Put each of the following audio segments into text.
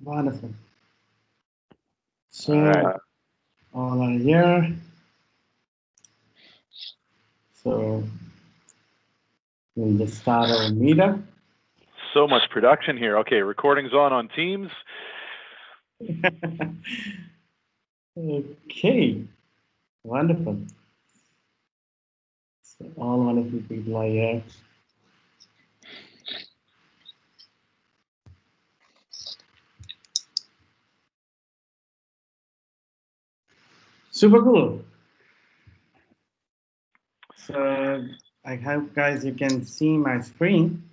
Wonderful. All So right. all are here. So we'll just start our meetup. So much production here. Okay, recording's on Teams. Okay, wonderful. So all wonderful people are here. Super cool. So I hope guys you can see my screen.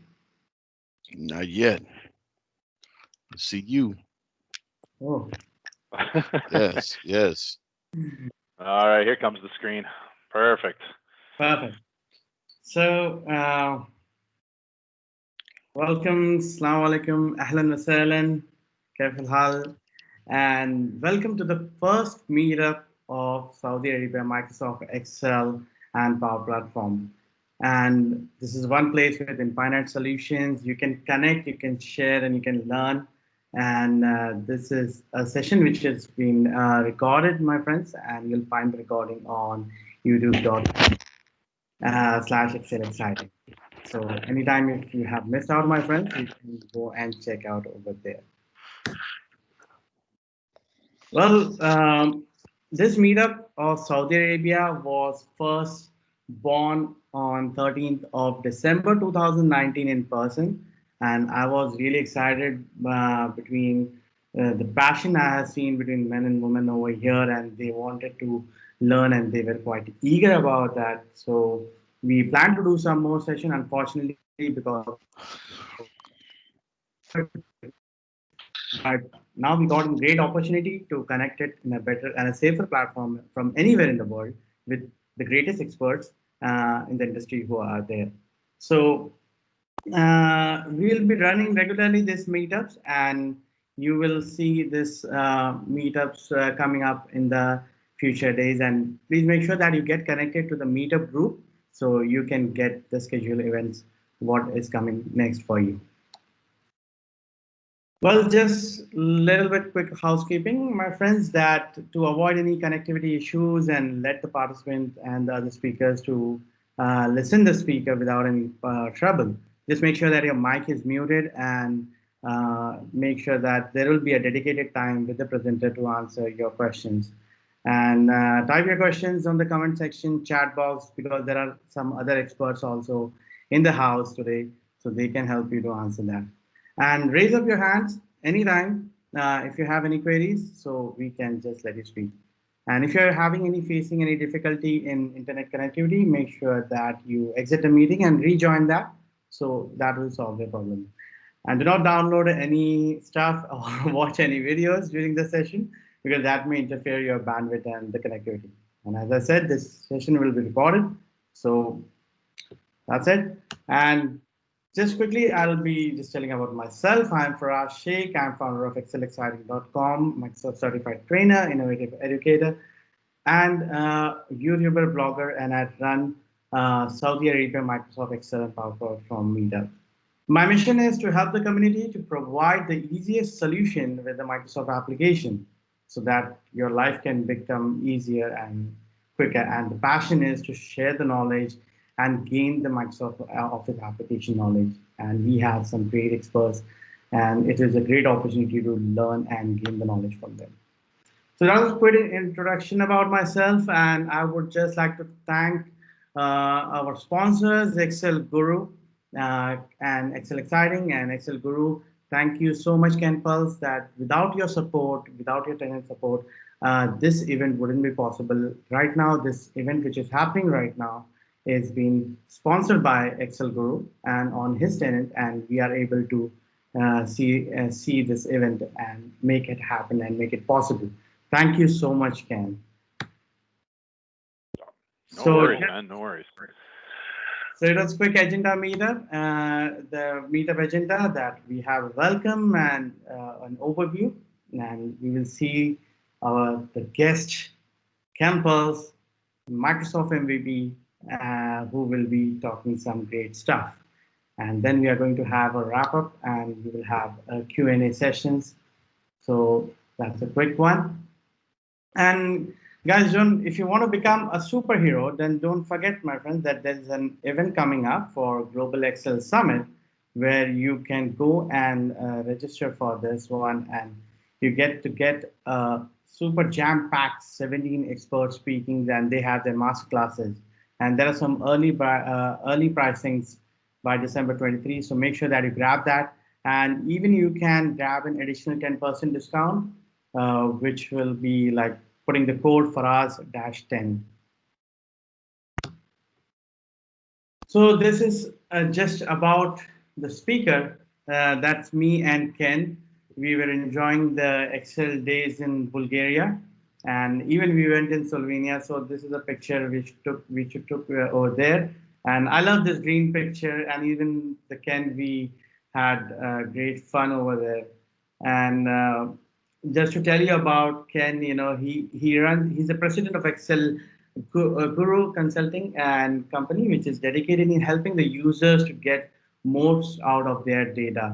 Not yet. I see you. Oh, Yes, yes. All right, here comes the screen. Perfect. perfect. So welcome, Assalamu alaikum, ahlan wa sahlan, kaif al and welcome to the first meetup of Saudi Arabia Microsoft Excel and Power Platform. And this is one place with infinite solutions. You can connect, you can share, and you can learn. And this is a session which has been recorded, my friends, and you'll find the recording on youtube.com/Excel Exciting. So anytime if you have missed out, my friends, you can go and check out over there. Well, this meetup of Saudi Arabia was first born on 13th of December 2019 in person, and I was really excited between the passion I have seen between men and women over here, and they wanted to learn, and they were quite eager about that. So we plan to do some more session. Unfortunately, because of but now we got a great opportunity to connect it in a better and a safer platform from anywhere in the world with the greatest experts in the industry who are there. So we'll be running regularly these meetups, and you will see this meetups coming up in the future days. And please make sure that you get connected to the meetup group so you can get the schedule events what is coming next for you. Well, just a little bit quick housekeeping, my friends, that to avoid any connectivity issues and let the participant and the other speakers to listen the speaker without any trouble, just make sure that your mic is muted and make sure that there will be a dedicated time with the presenter to answer your questions. And type your questions on the comment section, chat box, because there are some other experts also in the house today, so they can help you to answer that. And raise up your hands anytime if you have any queries, so we can just let you speak. And if you're having any facing any difficulty in internet connectivity, make sure that you exit the meeting and rejoin that, so that will solve the problem. And do not download any stuff or watch any videos during the session because that may interfere your bandwidth and the connectivity. And as I said, this session will be recorded, so that's it. And just quickly, I'll be just telling about myself. I'm Faraz Sheikh. I'm founder of excelexciting.com, Microsoft certified trainer, innovative educator, and YouTuber, blogger, and I run Saudi Arabia Microsoft Excel and PowerPoint from Meetup. My mission is to help the community to provide the easiest solution with the Microsoft application so that your life can become easier and quicker. And the passion is to share the knowledge and gain the Microsoft Office application knowledge. And we have some great experts, and it is a great opportunity to learn and gain the knowledge from them. So that was a quick introduction about myself, and I would just like to thank our sponsors, Excel Guru and Excel Exciting and Excel Guru. Thank you so much, Ken Pulse, that without your support, without your tenant support, this event wouldn't be possible. Right now, this event which is happening right now is being sponsored by Excel Guru and on his tenant, and we are able to see this event and make it happen and make it possible. Thank you so much, Ken. No So, worries, man. No worries. so it was quick agenda meetup. The meetup agenda that we have a welcome and an overview, and we will see the guest campus, Microsoft MVP, who will be talking some great stuff. And then we are going to have a wrap up, and we will have Q&A sessions. So that's a quick one. And guys, if you want to become a superhero, then don't forget, my friends, that there's an event coming up for Global Excel Summit where you can go and register for this one, and you get to get super jam-packed 17 experts speaking, and they have their master classes. And there are some early pricings by December 23, so make sure that you grab that. And even you can grab an additional 10% discount, which will be like putting the code for us -10. So this is just about the speaker. That's me and Ken. We were enjoying the Excel days in Bulgaria, and even we went in Slovenia. So this is a picture which took over there. And I love this green picture, and even the Ken, we had great fun over there. And just to tell you about Ken, he's the president of Excel Guru Consulting and Company, which is dedicated in helping the users to get most out of their data.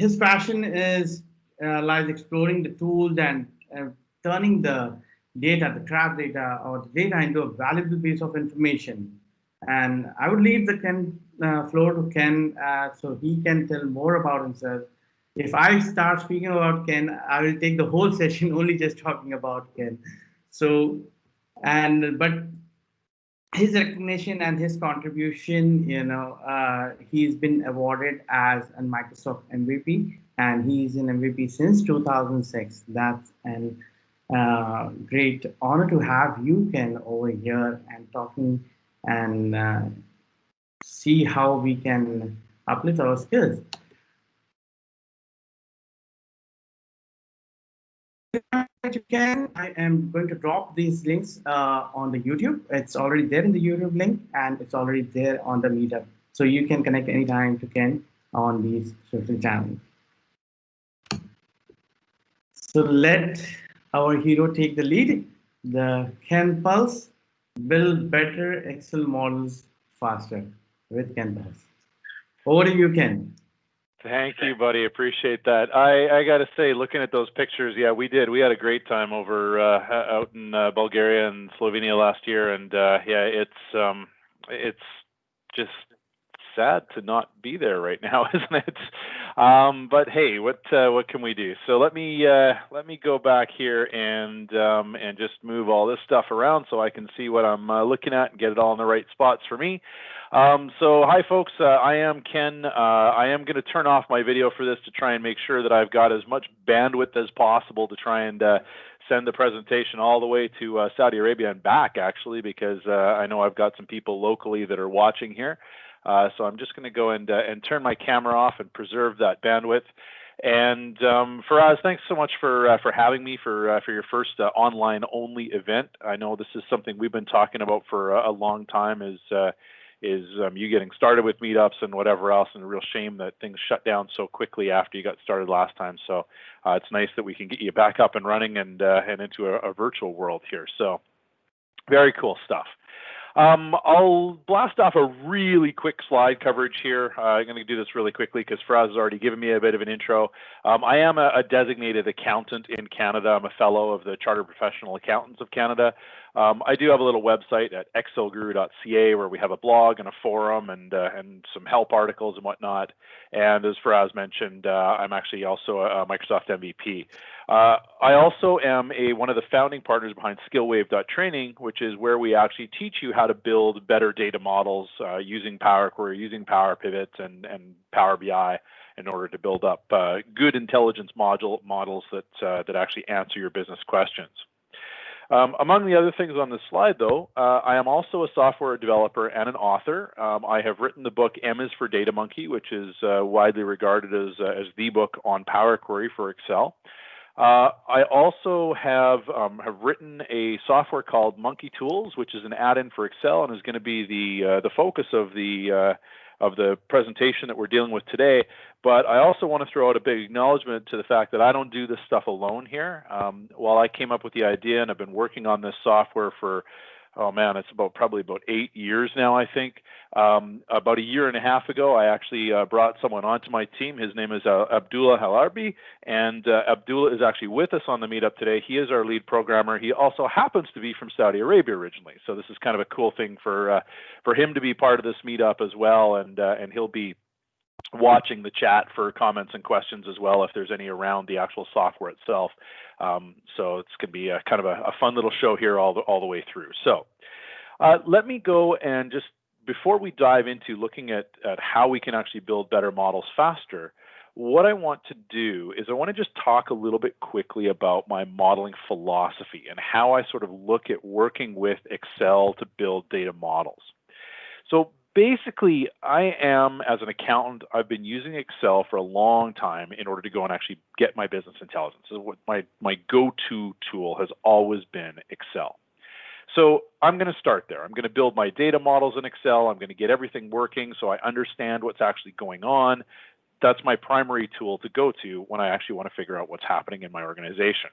His passion is lies exploring the tools and turning the data, the trap data, or the data into a valuable piece of information. And I would leave the floor to Ken so he can tell more about himself. If I start speaking about Ken, I will take the whole session only just talking about Ken. So, but his recognition and his contribution, he's been awarded as a Microsoft MVP, and he's an MVP since 2006. That's an great honor to have you, Ken, over here and talking and see how we can uplift our skills. You can. I am going to drop these links on the YouTube. It's already there in the YouTube link, and it's already there on the Meetup. So you can connect anytime to Ken on these social channels. So let our hero take the lead. The Ken Pulse, build better Excel models faster with Ken Pulse. Over to you, Ken. Thank you, buddy. Appreciate that. I got to say, looking at those pictures, yeah, we did. We had a great time over out in Bulgaria and Slovenia last year, and yeah, it's just sad to not be there right now, isn't it? But hey, what can we do? So let me go back here and just move all this stuff around so I can see what I'm looking at and get it all in the right spots for me. So hi folks, I am Ken. I am going to turn off my video for this to try and make sure that I've got as much bandwidth as possible to try and send the presentation all the way to Saudi Arabia and back, actually, because I know I've got some people locally that are watching here. So I'm just going to go and turn my camera off and preserve that bandwidth. And Faraz, thanks so much for having me for your first online only event. I know this is something we've been talking about for a long time. Is you getting started with meetups and whatever else, and a real shame that things shut down so quickly after you got started last time. So it's nice that we can get you back up and running and into a virtual world here. So very cool stuff. I'll blast off a really quick slide coverage here. I'm going to do this really quickly because Faraz has already given me a bit of an intro. I am a designated accountant in Canada. I'm a fellow of the Chartered Professional Accountants of Canada. I do have a little website at excelguru.ca where we have a blog and a forum and some help articles and whatnot. And as Faraz mentioned, I'm actually also a Microsoft MVP. I also am one of the founding partners behind skillwave.training, which is where we actually teach you how to build better data models using Power Query, using Power Pivots and Power BI in order to build up good intelligence models that actually answer your business questions. Among the other things on this slide, though, I am also a software developer and an author. I have written the book M is for Data Monkey, which is widely regarded as the book on Power Query for Excel. I also have written a software called Monkey Tools, which is an add-in for Excel and is going to be the focus of the presentation that we're dealing with today. But I also want to throw out a big acknowledgement to the fact that I don't do this stuff alone here. While I came up with the idea and I've been working on this software for oh man, it's probably about 8 years now, I think. About a year and a half ago, I actually brought someone onto my team. His name is Abdullah Halarbi, and Abdullah is actually with us on the meetup today. He is our lead programmer. He also happens to be from Saudi Arabia originally, so this is kind of a cool thing for him to be part of this meetup as well, and he'll be watching the chat for comments and questions as well if there's any around the actual software itself. So it's going to be a kind of a fun little show here all the way through. So let me go and just, before we dive into looking at how we can actually build better models faster, what I want to do is I want to just talk a little bit quickly about my modeling philosophy and how I sort of look at working with Excel to build data models. So basically, I am, as an accountant, I've been using Excel for a long time in order to go and actually get my business intelligence. So what my go-to tool has always been Excel. So I'm going to start there. I'm going to build my data models in Excel. I'm going to get everything working so I understand what's actually going on. That's my primary tool to go to when I actually want to figure out what's happening in my organization.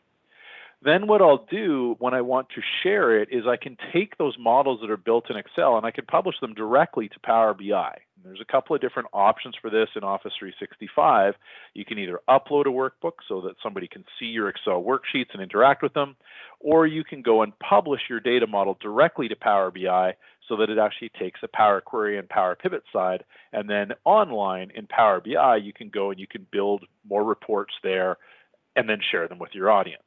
Then what I'll do when I want to share it is I can take those models that are built in Excel and I can publish them directly to Power BI. And there's a couple of different options for this in Office 365. You can either upload a workbook so that somebody can see your Excel worksheets and interact with them, or you can go and publish your data model directly to Power BI so that it actually takes a Power Query and Power Pivot side, and then online in Power BI you can go and you can build more reports there and then share them with your audience.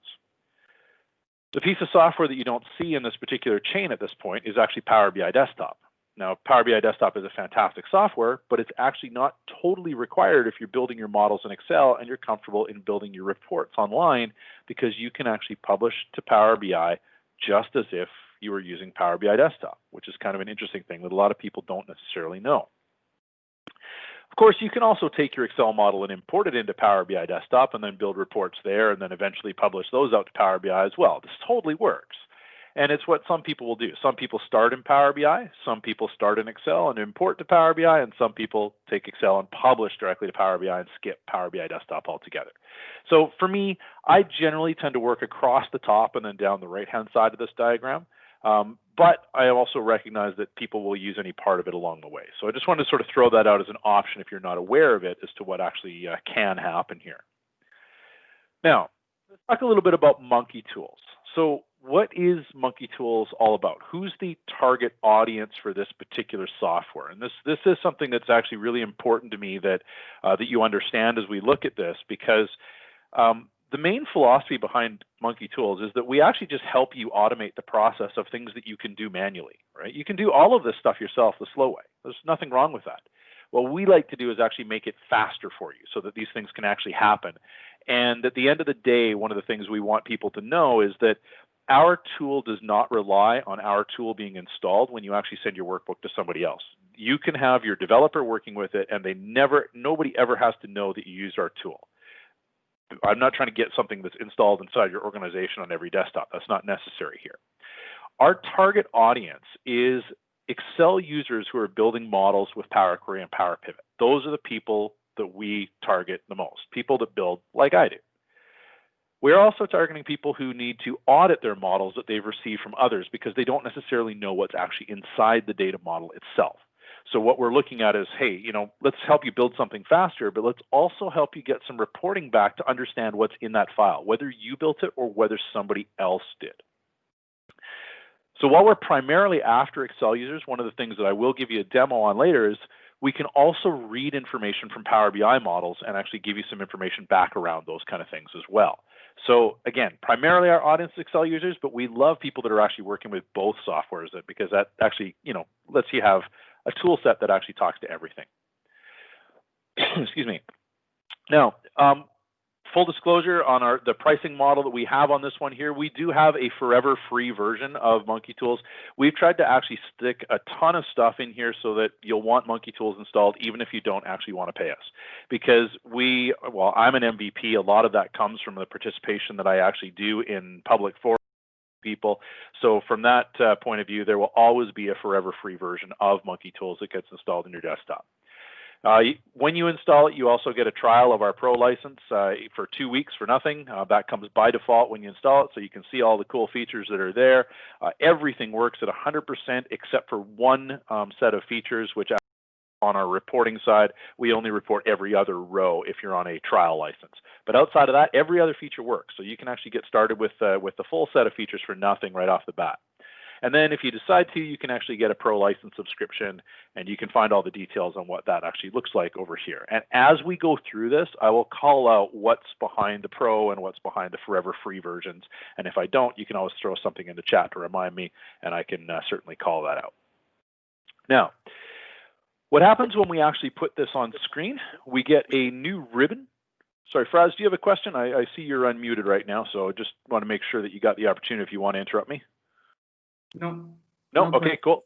The piece of software that you don't see in this particular chain at this point is actually Power BI Desktop. Now, Power BI Desktop is a fantastic software, but it's actually not totally required if you're building your models in Excel and you're comfortable in building your reports online, because you can actually publish to Power BI just as if you were using Power BI Desktop, which is kind of an interesting thing that a lot of people don't necessarily know. Of course, you can also take your Excel model and import it into Power BI Desktop and then build reports there and then eventually publish those out to Power BI as well. This totally works. And it's what some people will do. Some people start in Power BI, some people start in Excel and import to Power BI, and some people take Excel and publish directly to Power BI and skip Power BI Desktop altogether. So for me, I generally tend to work across the top and then down the right-hand side of this diagram. But I also recognize that people will use any part of it along the way. So I just wanted to sort of throw that out as an option if you're not aware of it as to what actually can happen here. Now, let's talk a little bit about Monkey Tools. So what is Monkey Tools all about? Who's the target audience for this particular software? And this is something that's actually really important to me that you understand as we look at this, because the main philosophy behind Monkey Tools is that we actually just help you automate the process of things that you can do manually, right? You can do all of this stuff yourself the slow way. There's nothing wrong with that. What we like to do is actually make it faster for you so that these things can actually happen. And at the end of the day, one of the things we want people to know is that our tool does not rely on our tool being installed when you actually send your workbook to somebody else. You can have your developer working with it and nobody ever has to know that you used our tool. I'm not trying to get something that's installed inside your organization on every desktop. That's not necessary here. Our target audience is Excel users who are building models with Power Query and Power Pivot. Those are the people that we target the most, people that build like I do. We're also targeting people who need to audit their models that they've received from others because they don't necessarily know what's actually inside the data model itself. So what we're looking at is, hey, let's help you build something faster, but let's also help you get some reporting back to understand what's in that file, whether you built it or whether somebody else did. So while we're primarily after Excel users, one of the things that I will give you a demo on later is we can also read information from Power BI models and actually give you some information back around those kind of things as well. So again, primarily our audience is Excel users, but we love people that are actually working with both softwares because that actually, lets you have a tool set that actually talks to everything. Excuse me. Now, full disclosure on the pricing model that we have on this one here, we do have a forever free version of Monkey Tools. We've tried to actually stick a ton of stuff in here so that you'll want Monkey Tools installed even if you don't actually want to pay us. Because I'm an MVP, a lot of that comes from the participation that I actually do in public forums. People. So from that point of view, there will always be a forever free version of Monkey Tools that gets installed in your desktop. When you install it, you also get a trial of our Pro license for 2 weeks for nothing. That comes by default when you install it, so you can see all the cool features that are there. Everything works at 100% except for one set of features, which on our reporting side, we only report every other row if you're on a trial license. But outside of that, every other feature works. So you can actually get started with the full set of features for nothing right off the bat. And then if you decide to, you can actually get a Pro license subscription, and you can find all the details on what that actually looks like over here. And as we go through this, I will call out what's behind the Pro and what's behind the forever free versions. And if I don't, you can always throw something in the chat to remind me, and I can certainly call that out. Now, what happens when we actually put this on screen? We get a new ribbon. Sorry, Fraz, do you have a question? I see you're unmuted right now, so I just want to make sure that you got the opportunity if you want to interrupt me. No. No? Okay, cool.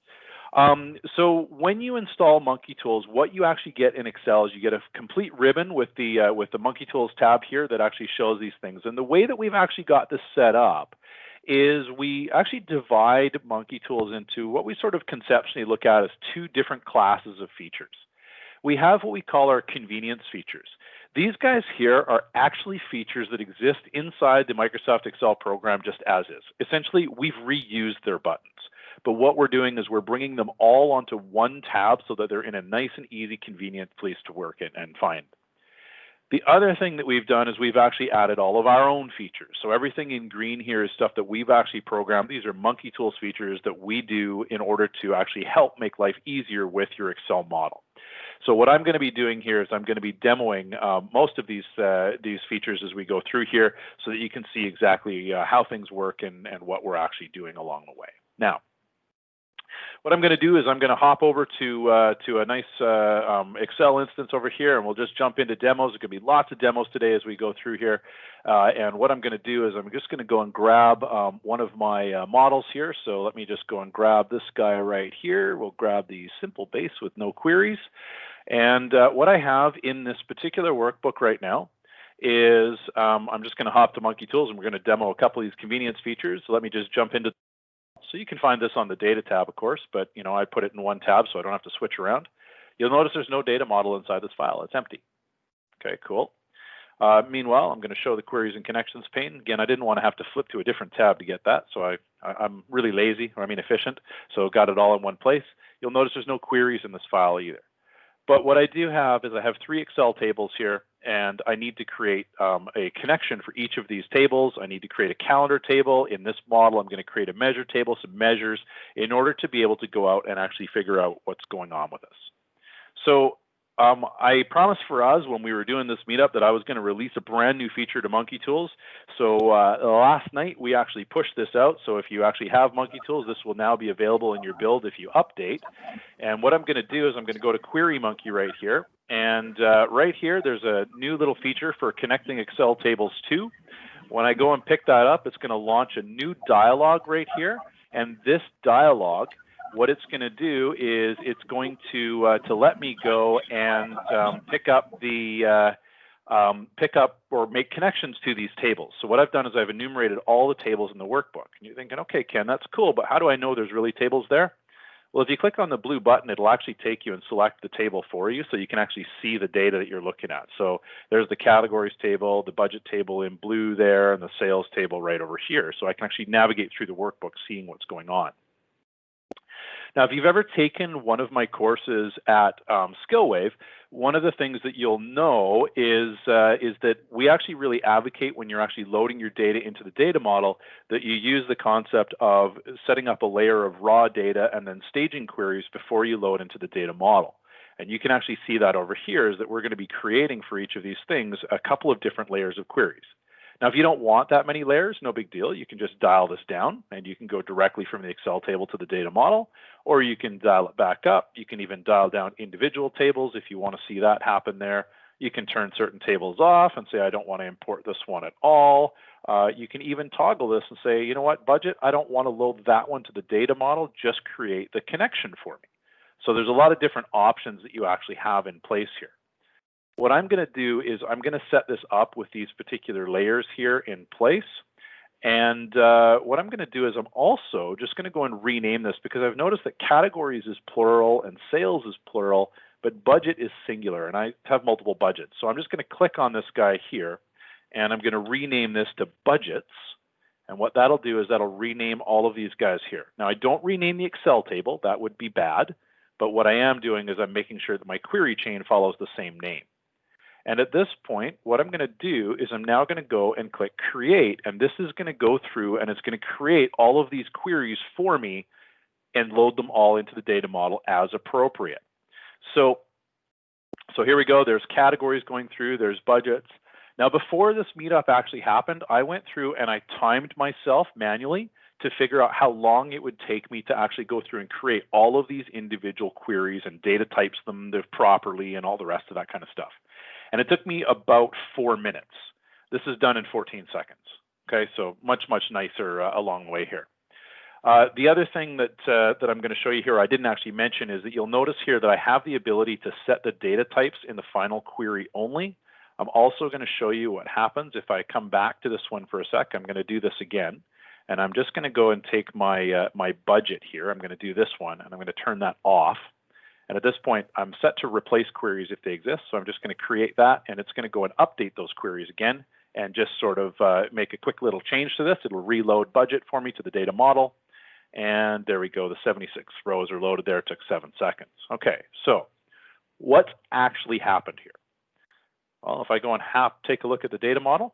So when you install Monkey Tools, what you actually get in Excel is you get a complete ribbon with the Monkey Tools tab here that actually shows these things. And the way that we've actually got this set up is we actually divide Monkey Tools into what we sort of conceptually look at as two different classes of features. We have what we call our convenience features. These guys here are actually features that exist inside the Microsoft Excel program just as is. Essentially, we've reused their buttons. But what we're doing is we're bringing them all onto one tab so that they're in a nice and easy, convenient place to work in and find. The other thing that we've done is we've actually added all of our own features. So everything in green here is stuff that we've actually programmed. These are Monkey Tools features that we do in order to actually help make life easier with your Excel model. So what I'm going to be doing here is I'm going to be demoing most of these features as we go through here so that you can see exactly how things work and what we're actually doing along the way. Now, what I'm going to do is I'm going to hop over to a nice Excel instance over here, and we'll just jump into demos. There's going to be lots of demos today as we go through here. And what I'm going to do is I'm just going to go and grab one of my models here. So let me just go and grab this guy right here. We'll grab the simple base with no queries. And what I have in this particular workbook right now is I'm just going to hop to Monkey Tools, and we're going to demo a couple of these convenience features. So let me just jump into. So you can find this on the data tab, of course, but I put it in one tab so I don't have to switch around. You'll notice there's no data model inside this file. It's empty. Okay, cool. Meanwhile, I'm going to show the queries and connections pane. Again, I didn't want to have to flip to a different tab to get that, so I'm really lazy, or I mean efficient, so got it all in one place. You'll notice there's no queries in this file either. But what I do have is I have 3 Excel tables here, and I need to create a connection for each of these tables. I need to create a calendar table. In this model, I'm going to create a measure table, some measures, in order to be able to go out and actually figure out what's going on with us. So I promised for us when we were doing this meetup that I was going to release a brand new feature to Monkey Tools. So last night we actually pushed this out. So if you actually have Monkey Tools, this will now be available in your build if you update. And what I'm going to do is I'm going to go to Query Monkey right here. And right here, there's a new little feature for connecting Excel tables to. When I go and pick that up, it's going to launch a new dialog right here. And this dialog, what it's going to do is it's going to let me go and pick up or make connections to these tables. So what I've done is I've enumerated all the tables in the workbook. And you're thinking, okay, Ken, that's cool, but how do I know there's really tables there? Well, if you click on the blue button, it'll actually take you and select the table for you so you can actually see the data that you're looking at. So there's the categories table, the budget table in blue there, and the sales table right over here. So I can actually navigate through the workbook seeing what's going on. Now, if you've ever taken one of my courses at SkillWave, one of the things that you'll know is that we actually really advocate when you're actually loading your data into the data model that you use the concept of setting up a layer of raw data and then staging queries before you load into the data model. And you can actually see that over here is that we're going to be creating for each of these things a couple of different layers of queries. Now, if you don't want that many layers, no big deal. You can just dial this down, and you can go directly from the Excel table to the data model, or you can dial it back up. You can even dial down individual tables if you want to see that happen there. You can turn certain tables off and say, I don't want to import this one at all. You can even toggle this and say, you know what, budget, I don't want to load that one to the data model. Just create the connection for me. So there's a lot of different options that you actually have in place here. What I'm going to do is I'm going to set this up with these particular layers here in place. And what I'm going to do is I'm also just going to go and rename this because I've noticed that categories is plural and sales is plural, but budget is singular, and I have multiple budgets. So I'm just going to click on this guy here, and I'm going to rename this to budgets. And what that'll do is that'll rename all of these guys here. Now, I don't rename the Excel table. That would be bad. But what I am doing is I'm making sure that my query chain follows the same name. And at this point, what I'm going to do is I'm now going to go and click create. And this is going to go through and it's going to create all of these queries for me and load them all into the data model as appropriate. So here we go. There's categories going through. There's budgets. Now, before this meetup actually happened, I went through and I timed myself manually to figure out how long it would take me to actually go through and create all of these individual queries and data types them properly and all the rest of that kind of stuff. And it took me about 4 minutes. This is done in 14 seconds. Okay, so much nicer along the way here. The other thing that I'm going to show you here, I didn't actually mention, is that you'll notice here that I have the ability to set the data types in the final query only. I'm also going to show you what happens if I come back to this one for a sec. I'm going to do this again, and I'm just going to go and take my my budget here. I'm going to do this one, and I'm going to turn that off. And at this point, I'm set to replace queries if they exist. So I'm just going to create that, and it's going to go and update those queries again, and just sort of make a quick little change to this. It'll reload budget for me to the data model, and there we go. The 76 rows are loaded there. It took 7 seconds. Okay, so what's actually happened here? Well, if I go and take a look at the data model,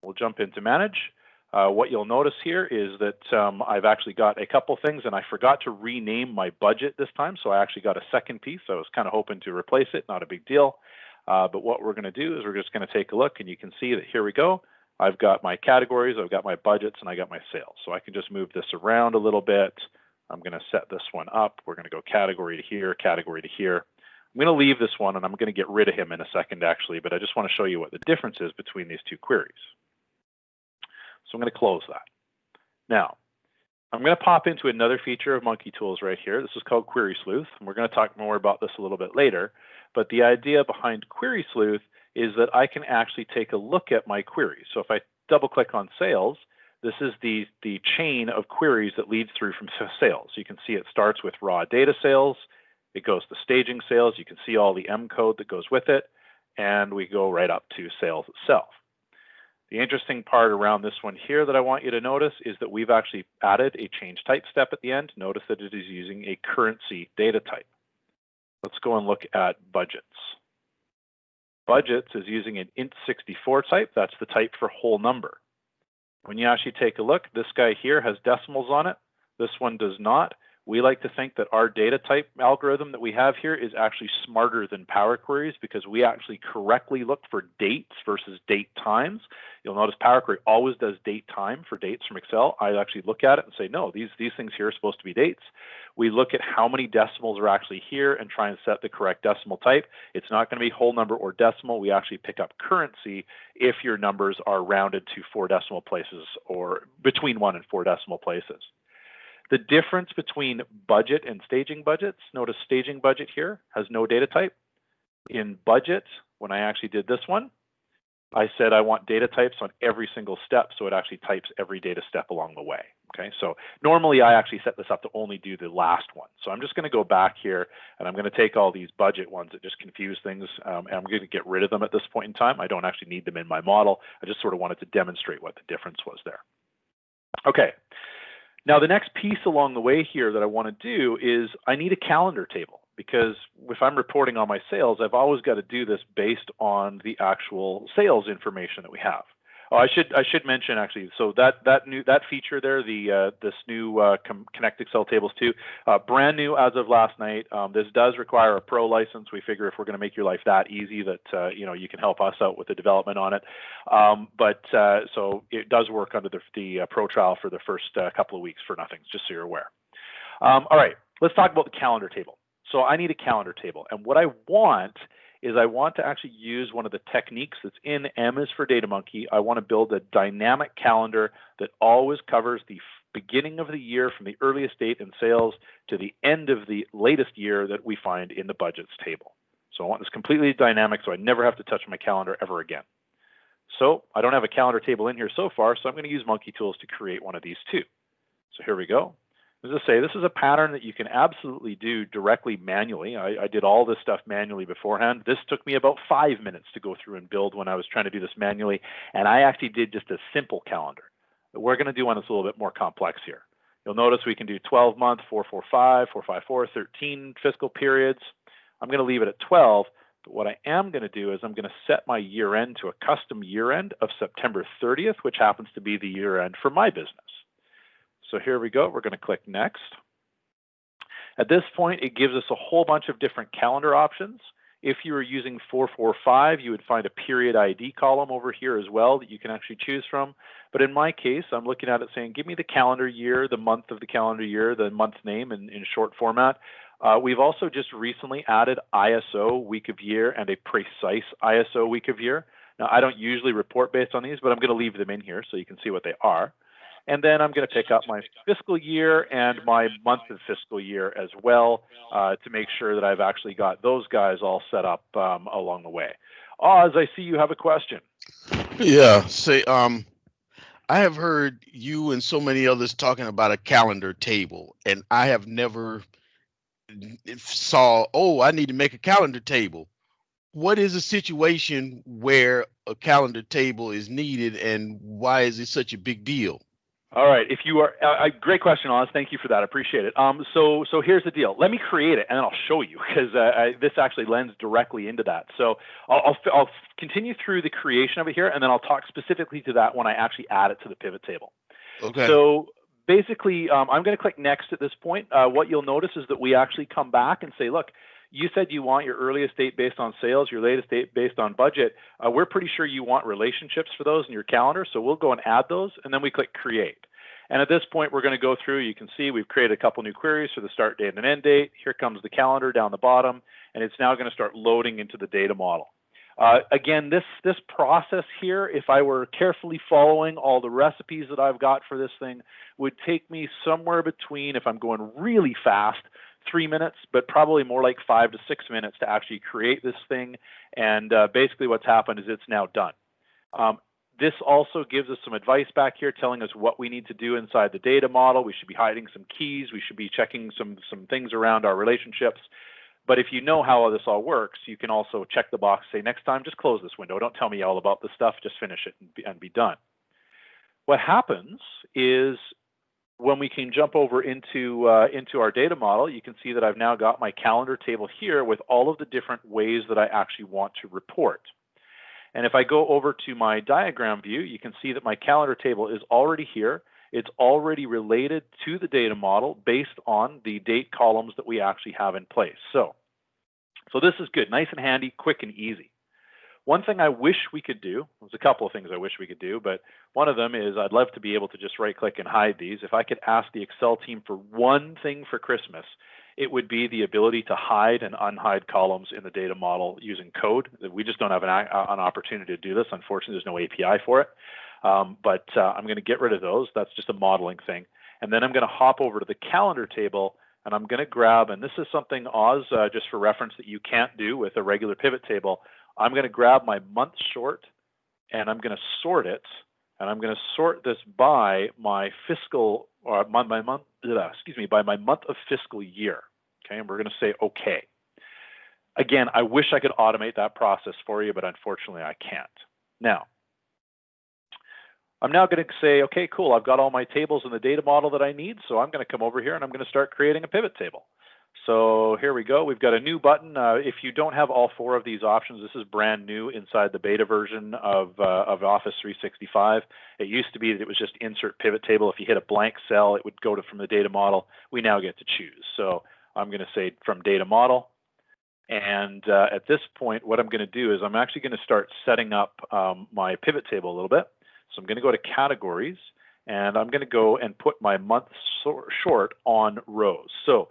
we'll jump into manage. What you'll notice here is that I've actually got a couple things, and I forgot to rename my budget this time, so I actually got a second piece. I was kind of hoping to replace it, not a big deal. But what we're going to do is we're just going to take a look, and you can see that here we go. I've got my categories, I've got my budgets, and I got my sales. So I can just move this around a little bit. I'm going to set this one up. We're going to go category to here, category to here. I'm going to leave this one, and I'm going to get rid of him in a second, actually, but I just want to show you what the difference is between these two queries. So I'm going to close that. Now, I'm going to pop into another feature of Monkey Tools right here. This is called Query Sleuth, and we're going to talk more about this a little bit later. But the idea behind Query Sleuth is that I can actually take a look at my queries. So if I double-click on sales, this is the chain of queries that leads through from sales. You can see it starts with raw data sales. It goes to staging sales. You can see all the M code that goes with it. And we go right up to sales itself. The interesting part around this one here that I want you to notice is that we've actually added a change type step at the end. Notice that it is using a currency data type. Let's go and look at budgets. Budgets is using an int64 type. That's the type for whole number. When you actually take a look, this guy here has decimals on it. This one does not. We like to think that our data type algorithm that we have here is actually smarter than Power Queries because we actually correctly look for dates versus date times. You'll notice Power Query always does date time for dates from Excel. I actually look at it and say, no, these things here are supposed to be dates. We look at how many decimals are actually here and try and set the correct decimal type. It's not going to be whole number or decimal. We actually pick up currency if your numbers are rounded to 4 decimal places or between 1 and 4 decimal places. The difference between budget and staging budgets, notice staging budget here has no data type. In budget, when I actually did this one, I said I want data types on every single step, so it actually types every data step along the way. Okay, so normally I actually set this up to only do the last one. So I'm just going to go back here, and I'm going to take all these budget ones that just confuse things, and I'm going to get rid of them at this point in time. I don't actually need them in my model. I just sort of wanted to demonstrate what the difference was there. Okay. Now, the next piece along the way here that I want to do is I need a calendar table because if I'm reporting on my sales, I've always got to do this based on the actual sales information that we have. Oh, I should mention actually. So that feature there, this new Connect Excel tables too, brand new as of last night. This does require a pro license. We figure if we're going to make your life that easy, that you can help us out with the development on it. So it does work under the pro trial for the first couple of weeks for nothing, just so you're aware. All right, let's talk about the calendar table. So I need a calendar table, and what I want is I want to actually use one of the techniques that's in M is for DataMonkey. I want to build a dynamic calendar that always covers the beginning of the year from the earliest date in sales to the end of the latest year that we find in the budgets table. So I want this completely dynamic so I never have to touch my calendar ever again. So I don't have a calendar table in here so far, so I'm going to use Monkey Tools to create one of these too. So here we go. As I say, this is a pattern that you can absolutely do directly manually. I did all this stuff manually beforehand. This took me about 5 minutes to go through and build when I was trying to do this manually, and I actually did just a simple calendar. But we're going to do one that's a little bit more complex here. You'll notice we can do 12-month, 445, 454, 13 fiscal periods. I'm going to leave it at 12, but what I am going to do is I'm going to set my year end to a custom year end of September 30th, which happens to be the year end for my business. So here we go. We're going to click next. At this point, it gives us a whole bunch of different calendar options. If you were using 445, you would find a period ID column over here as well that you can actually choose from. But in my case, I'm looking at it saying, give me the calendar year, the month of the calendar year, the month name in short format. We've also just recently added ISO week of year and a precise ISO week of year. Now, I don't usually report based on these, but I'm going to leave them in here so you can see what they are. And then I'm going to pick up my fiscal year and my month of fiscal year as well to make sure that I've actually got those guys all set up along the way. Oz, I see you have a question. Yeah. Say, I have heard you and so many others talking about a calendar table, and I have never saw, oh, I need to make a calendar table. What is a situation where a calendar table is needed, and why is it such a big deal? All right. If you are, great question, Oz. Thank you for that. I appreciate it. So here's the deal. Let me create it, and then I'll show you because this actually lends directly into that. So I'll continue through the creation of it here, and then I'll talk specifically to that when I actually add it to the pivot table. Okay. So basically, I'm going to click next at this point. What you'll notice is that we actually come back and say, look, you said you want your earliest date based on sales, your latest date based on budget. We're pretty sure you want relationships for those in your calendar, so we'll go and add those, and then we click create. And at this point, we're going to go through. You can see we've created a couple new queries for the start date and end date. Here comes the calendar down the bottom, and it's now going to start loading into the data model. Again, this process here, if I were carefully following all the recipes that I've got for this thing, would take me somewhere between, if I'm going really fast, 3 minutes, but probably more like 5 to 6 minutes to actually create this thing. And basically what's happened is it's now done. This also gives us some advice back here telling us what we need to do inside the data model. We should be hiding some keys. We should be checking some things around our relationships. But if you know how this all works, you can also check the box, say, next time, just close this window. Don't tell me all about this stuff. Just finish it and be done. What happens is when we can jump over into our data model, you can see that I've now got my calendar table here with all of the different ways that I actually want to report. And if I go over to my diagram view, you can see that my calendar table is already here. It's already related to the data model based on the date columns that we actually have in place. So this is good, nice and handy, quick and easy. One thing I wish we could do, there's a couple of things I wish we could do, but one of them is I'd love to be able to just right click and hide these. If I could ask the Excel team for one thing for Christmas, it would be the ability to hide and unhide columns in the data model using code. We just don't have an opportunity to do this. Unfortunately, there's no API for it. But I'm going to get rid of those. That's just a modeling thing. And then I'm going to hop over to the calendar table, and I'm going to grab, and this is something, Oz, just for reference, that you can't do with a regular pivot table. I'm going to grab my month short, and I'm going to sort it, and I'm going to sort this by my fiscal, or by my month of fiscal year. Okay, and we're going to say OK. Again, I wish I could automate that process for you, but unfortunately I can't. Now, I'm now going to say, okay, cool, I've got all my tables in the data model that I need, so I'm going to come over here and I'm going to start creating a pivot table. So here we go. We've got a new button. If you don't have all four of these options, this is brand new inside the beta version of Office 365. It used to be that it was just insert pivot table. If you hit a blank cell, it would go from the data model. We now get to choose. So I'm going to say from data model. And at this point, what I'm going to do is I'm actually going to start setting up my pivot table a little bit. So I'm going to go to categories, and I'm going to go and put my month short on rows. So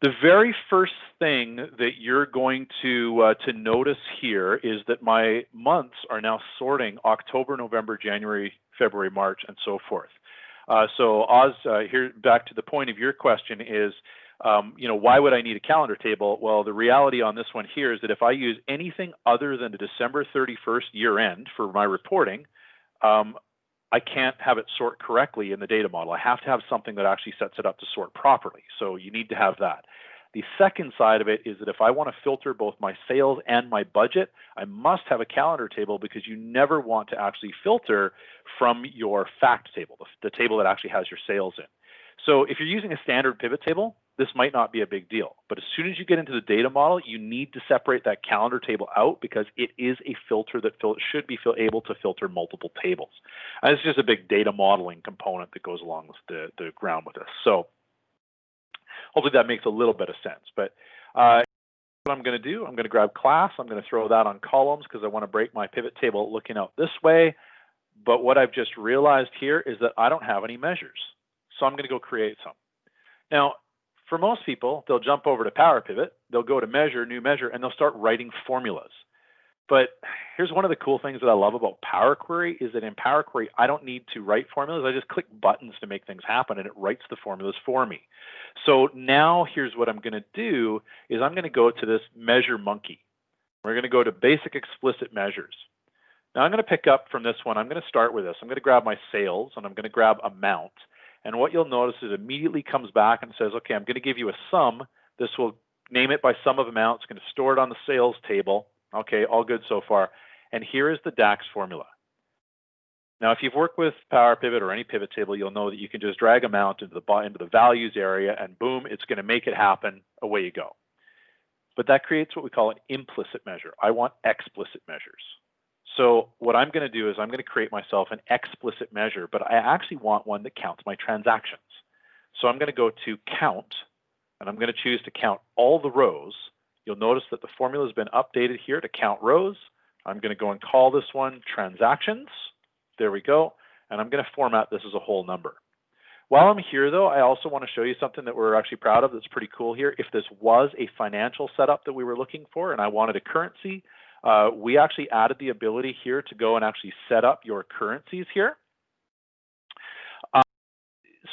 the very first thing that you're going to notice here is that my months are now sorting October, November, January, February, March, and so forth. So Oz, here back to the point of your question is, why would I need a calendar table? Well, the reality on this one here is that if I use anything other than the December 31st year end for my reporting, I can't have it sort correctly in the data model. I have to have something that actually sets it up to sort properly. So you need to have that. The second side of it is that if I want to filter both my sales and my budget, I must have a calendar table, because you never want to actually filter from your fact table, the table that actually has your sales in. So if you're using a standard pivot table, this might not be a big deal. But as soon as you get into the data model, you need to separate that calendar table out, because it is a filter that should be able to filter multiple tables. And it's just a big data modeling component that goes along with the ground with this. So hopefully that makes a little bit of sense. But what I'm going to do, I'm going to grab class. I'm going to throw that on columns, because I want to break my pivot table looking out this way. But what I've just realized here is that I don't have any measures. So I'm going to go create some. Now, for most people, they'll jump over to Power Pivot, they'll go to measure, new measure, and they'll start writing formulas. But here's one of the cool things that I love about Power Query is that in Power Query, I don't need to write formulas. I just click buttons to make things happen, and it writes the formulas for me. So now here's what I'm going to do is I'm going to go to this measure monkey. We're going to go to basic explicit measures. Now I'm going to pick up from this one. I'm going to start with this. I'm going to grab my sales, and I'm going to grab amount. And what you'll notice is it immediately comes back and says, okay, I'm going to give you a sum. This will name it by sum of amount. It's going to store it on the sales table. Okay, all good so far. And here is the DAX formula. Now, if you've worked with Power Pivot or any pivot table, you'll know that you can just drag amount into the values area, and boom, it's going to make it happen. Away you go. But that creates what we call an implicit measure. I want explicit measures. So what I'm going to do is I'm going to create myself an explicit measure, but I actually want one that counts my transactions. So I'm going to go to count, and I'm going to choose to count all the rows. You'll notice that the formula has been updated here to count rows. I'm going to go and call this one transactions. There we go. And I'm going to format this as a whole number. While I'm here, though, I also want to show you something that we're actually proud of that's pretty cool here. If this was a financial setup that we were looking for and I wanted a currency, we actually added the ability here to go and actually set up your currencies here.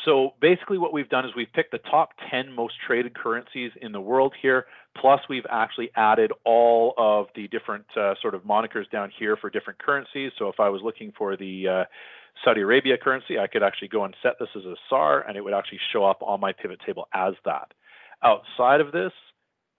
So basically what we've done is we've picked the top 10 most traded currencies in the world here, plus we've actually added all of the different sort of monikers down here for different currencies. So if I was looking for the Saudi Arabia currency, I could actually go and set this as a SAR, and it would actually show up on my pivot table as that. Outside of this,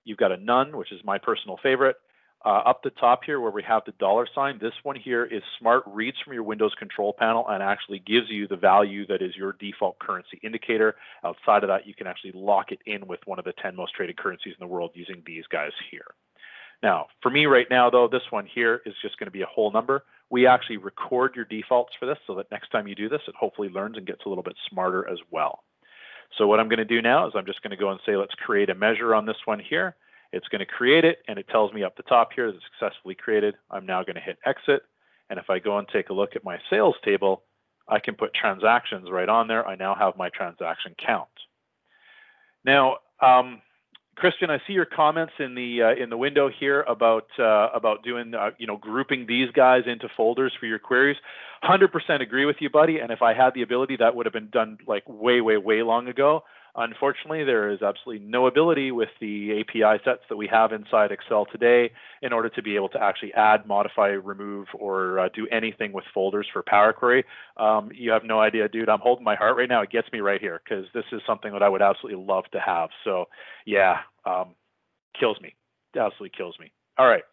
you've got a none, which is my personal favorite. Up the top here where we have the $sign, this one here is smart, reads from your Windows control panel and actually gives you the value that is your default currency indicator. Outside of that, you can actually lock it in with one of the 10 most traded currencies in the world using these guys here. Now, for me right now, though, this one here is just going to be a whole number. We actually record your defaults for this so that next time you do this, it hopefully learns and gets a little bit smarter as well. So what I'm going to do now is I'm just going to go and say, let's create a measure on this one here. It's going to create it, and it tells me up the top here that it's successfully created. I'm now going to hit exit, and if I go and take a look at my sales table, I can put transactions right on there. I now have my transaction count. Now, Christian, I see your comments in the window here about doing grouping these guys into folders for your queries. 100% agree with you, buddy. And if I had the ability, that would have been done like way long ago. Unfortunately, there is absolutely no ability with the API sets that we have inside Excel today in order to be able to actually add, modify, remove, or do anything with folders for Power Query. You have no idea, dude. I'm holding my heart right now. It gets me right here because this is something that I would absolutely love to have. So, yeah, kills me. Absolutely kills me. All right.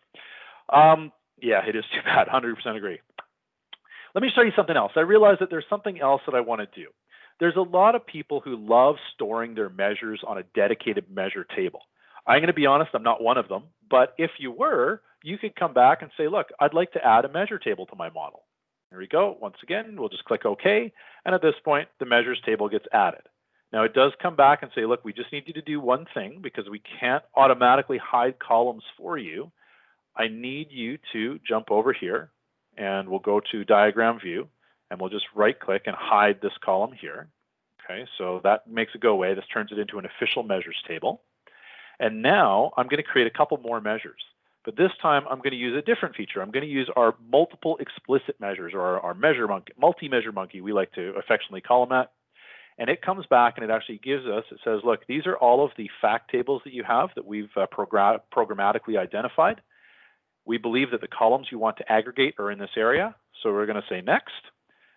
Yeah, it is too bad. 100% agree. Let me show you something else. I realize that there's something else that I want to do. There's a lot of people who love storing their measures on a dedicated measure table. I'm going to be honest, I'm not one of them, but if you were, you could come back and say, look, I'd like to add a measure table to my model. There we go. Once again, we'll just click OK. And at this point, the measures table gets added. Now it does come back and say, look, we just need you to do one thing because we can't automatically hide columns for you. I need you to jump over here and we'll go to diagram view. And we'll just right click and hide this column here. Okay, so that makes it go away. This turns it into an official measures table. And now I'm going to create a couple more measures. But this time I'm going to use a different feature. I'm going to use our multiple explicit measures, or our measure monkey, multi-measure monkey, we like to affectionately call them that. And it comes back and it actually gives us, it says, look, these are all of the fact tables that you have that we've programmatically identified. We believe that the columns you want to aggregate are in this area. So we're going to say next.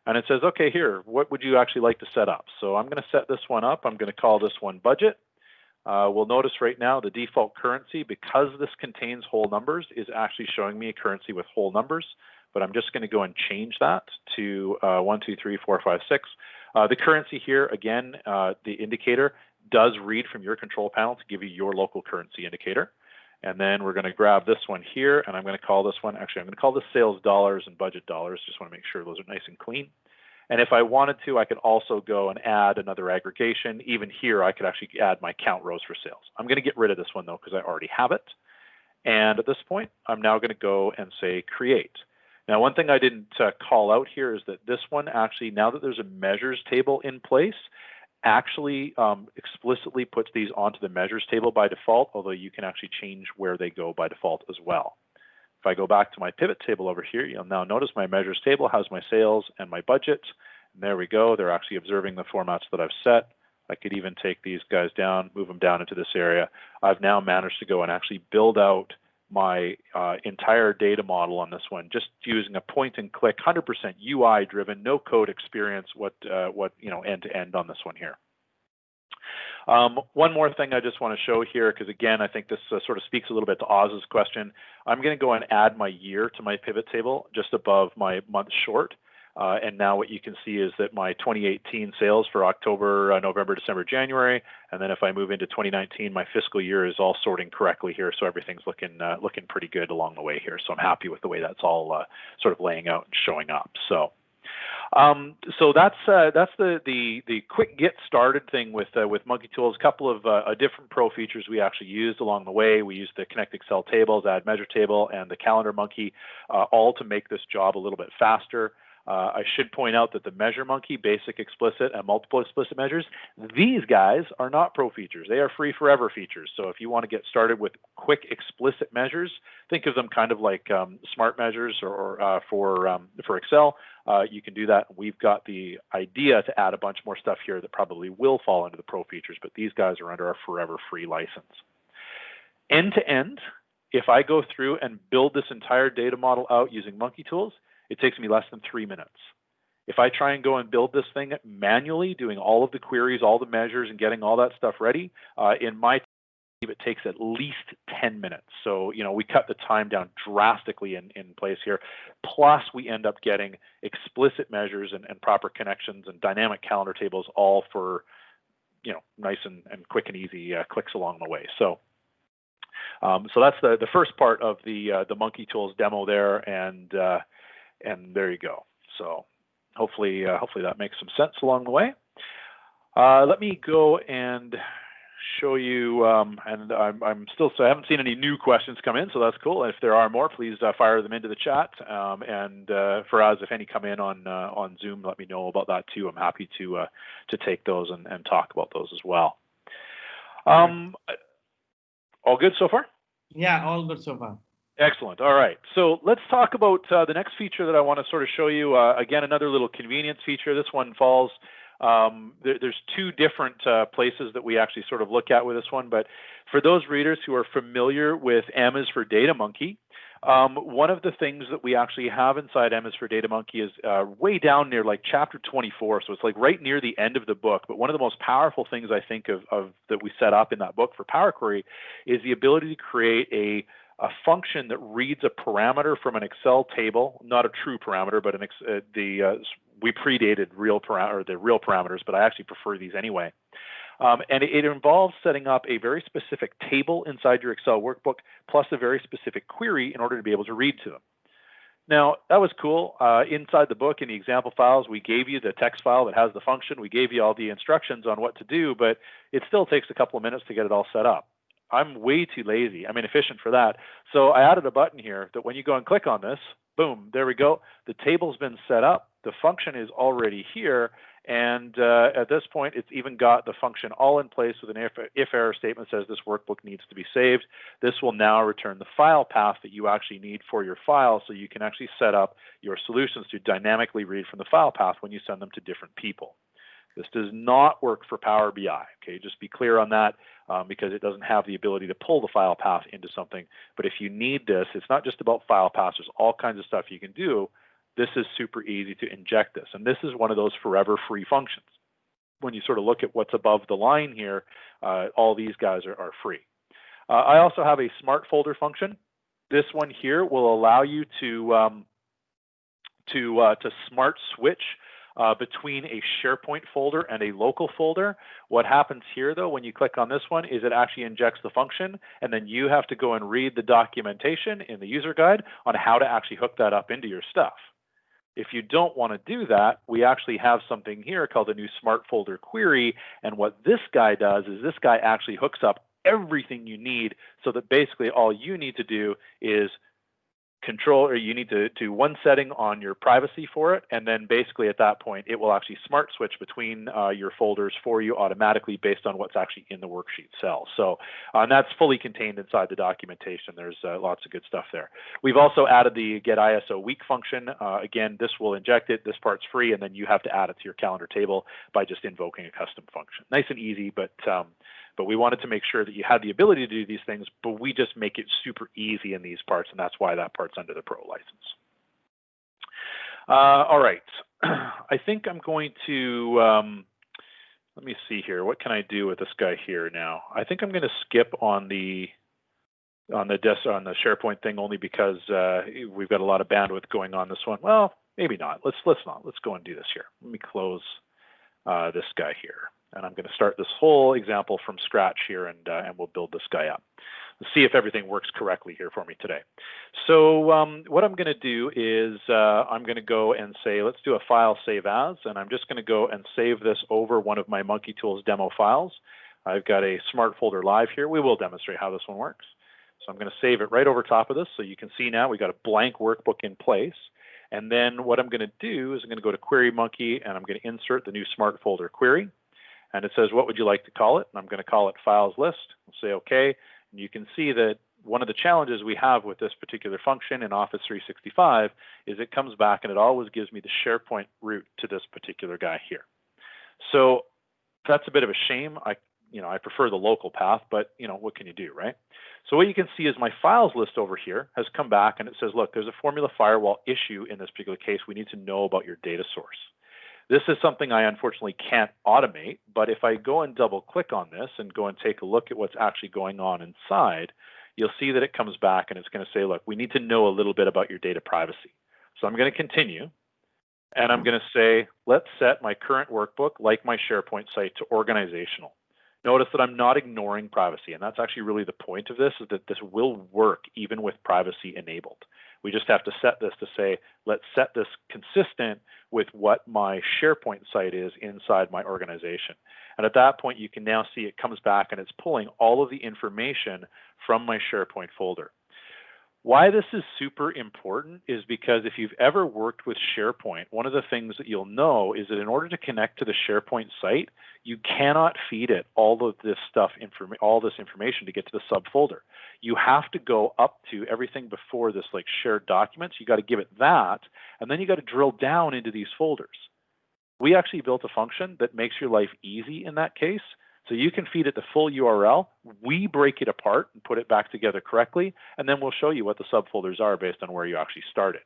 And it says, okay, here, what would you actually like to set up? So I'm going to set this one up. I'm going to call this one budget. We'll notice right now the default currency, because this contains whole numbers, is actually showing me a currency with whole numbers. But I'm just going to go and change that to 1, 2, 3, 4, 5, 6. The currency here, again, the indicator does read from your control panel to give you your local currency indicator. And then we're going to grab this one here, and I'm going to call this one, actually, I'm going to call this sales dollars and budget dollars. Just want to make sure those are nice and clean. And if I wanted to, I could also go and add another aggregation. Even here, I could actually add my count rows for sales. I'm going to get rid of this one, though, because I already have it. And at this point, I'm now going to go and say create. Now, one thing I didn't call out here is that this one actually, now that there's a measures table in place, actually explicitly puts these onto the measures table by default, although you can actually change where they go by default as well. If I go back to my pivot table over here, you'll now notice my measures table has my sales and my budget. And there we go. They're actually observing the formats that I've set. I could even take these guys down, move them down into this area. I've now managed to go and actually build out my entire data model on this one, just using a point and click, 100% UI driven, no code experience, what end to end on this one here. One more thing I just want to show here, because again, I think this sort of speaks a little bit to Oz's question. I'm going to go and add my year to my pivot table just above my month short. And now what you can see is that my 2018 sales for October, November, December, January, and then if I move into 2019, my fiscal year is all sorting correctly here, so everything's looking pretty good along the way here. So I'm happy with the way that's all sort of laying out and showing up. So that's the quick get started thing with Monkey Tools. A couple of different pro features we actually used along the way. We used the Connect Excel tables, Add Measure Table, and the Calendar Monkey, all to make this job a little bit faster. I should point out that the Measure Monkey, basic, explicit, and multiple explicit measures, these guys are not pro features. They are free forever features. So if you want to get started with quick explicit measures, think of them kind of like smart measures or for Excel. You can do that. We've got the idea to add a bunch more stuff here that probably will fall into the pro features, but these guys are under our forever free license. End to end, if I go through and build this entire data model out using Monkey Tools, it takes me less than 3 minutes. If I try and go and build this thing manually, doing all of the queries, all the measures, and getting all that stuff ready, in my team, it takes at least 10 minutes. So, we cut the time down drastically in place here. Plus, we end up getting explicit measures and proper connections and dynamic calendar tables, all for, nice and quick and easy clicks along the way. So that's the first part of the Monkey Tools demo there, and there you go. So hopefully that makes some sense along the way. Let me go and show you, and I haven't seen any new questions come in, so that's cool. If there are more, please fire them into the chat. And for us, if any come in on Zoom, let me know about that too. I'm happy to take those and talk about those as well. All good so far? Yeah, all good so far. Excellent. All right. So let's talk about the next feature that I want to sort of show you. Again, another little convenience feature. This one falls, there's two different places that we actually sort of look at with this one. But for those readers who are familiar with M is for Data Monkey, one of the things that we actually have inside M is for Data Monkey is way down near like chapter 24. So it's like right near the end of the book. But one of the most powerful things I think of that we set up in that book for Power Query is the ability to create a function that reads a parameter from an Excel table, not a true parameter, but we predated the real parameters, but I actually prefer these anyway. And it involves setting up a very specific table inside your Excel workbook, plus a very specific query in order to be able to read to them. Now, that was cool. Inside the book, in the example files, we gave you the text file that has the function. We gave you all the instructions on what to do, but it still takes a couple of minutes to get it all set up. I'm way too lazy. I'm inefficient for that. So I added a button here that when you go and click on this, boom, there we go. The table's been set up. The function is already here. And at this point, it's even got the function all in place with an if error statement that says this workbook needs to be saved. This will now return the file path that you actually need for your file, so you can actually set up your solutions to dynamically read from the file path when you send them to different people. This does not work for Power BI. Okay, just be clear on that because it doesn't have the ability to pull the file path into something. But if you need this, it's not just about file paths. There's all kinds of stuff you can do. this is super easy to inject this. And this is one of those forever free functions. When you sort of look at what's above the line here, all these guys are free. I also have a smart folder function. This one here will allow you to smart switch between a SharePoint folder and a local folder. What happens here, though, when you click on this one, is it actually injects the function, and then you have to go and read the documentation in the user guide on how to actually hook that up into your stuff. If you don't want to do that, we actually have something here called a new smart folder query, and what this guy does is this guy actually hooks up everything you need, so that basically all you need to do is control, or you need to do one setting on your privacy for it, and then basically at that point it will actually smart switch between your folders for you automatically based on what's actually in the worksheet cell. So and that's fully contained inside the documentation. There's lots of good stuff there. We've also added the get ISO week function. Again, this will inject it. This part's free, and then you have to add it to your calendar table by just invoking a custom function. Nice and easy, but we wanted to make sure that you had the ability to do these things, but we just make it super easy in these parts, and that's why that part's under the Pro license. All right, I think I'm going to, let me see here. What can I do with this guy here now? I think I'm going to skip on the SharePoint thing, only because we've got a lot of bandwidth going on this one. Well, maybe not. Let's not. Let's go and do this here. Let me close this guy here. And I'm going to start this whole example from scratch here, and we'll build this guy up. Let's see if everything works correctly here for me today. So what I'm going to do is I'm going to go and say, let's do a file save as, and I'm just going to go and save this over one of my Monkey Tools demo files. I've got a smart folder live here. We will demonstrate how this one works. So I'm going to save it right over top of this, so you can see now we've got a blank workbook in place. And then what I'm going to do is I'm going to go to Query Monkey, and I'm going to insert the new smart folder query. And it says, what would you like to call it? And I'm going to call it files list. I'll say OK. And you can see that one of the challenges we have with this particular function in Office 365 is it comes back and it always gives me the SharePoint route to this particular guy here. So that's a bit of a shame. I prefer the local path, but what can you do, right? So what you can see is my files list over here has come back, and it says, look, there's a formula firewall issue in this particular case. We need to know about your data source. This is something I unfortunately can't automate, but if I go and double click on this and go and take a look at what's actually going on inside, you'll see that it comes back and it's going to say, look, we need to know a little bit about your data privacy. So I'm going to continue, and I'm going to say, let's set my current workbook, like my SharePoint site, to organizational. Notice that I'm not ignoring privacy, and that's actually really the point of this, is that this will work even with privacy enabled. We just have to set this to say, let's set this consistent with what my SharePoint site is inside my organization. And at that point, you can now see it comes back and it's pulling all of the information from my SharePoint folder. Why this is super important is because if you've ever worked with SharePoint, one of the things that you'll know is that in order to connect to the SharePoint site, you cannot feed it all of this stuff, all this information to get to the subfolder. You have to go up to everything before this, like shared documents. You got to give it that, and then you got to drill down into these folders. We actually built a function that makes your life easy in that case. So you can feed it the full URL. We break it apart and put it back together correctly, and then we'll show you what the subfolders are based on where you actually started.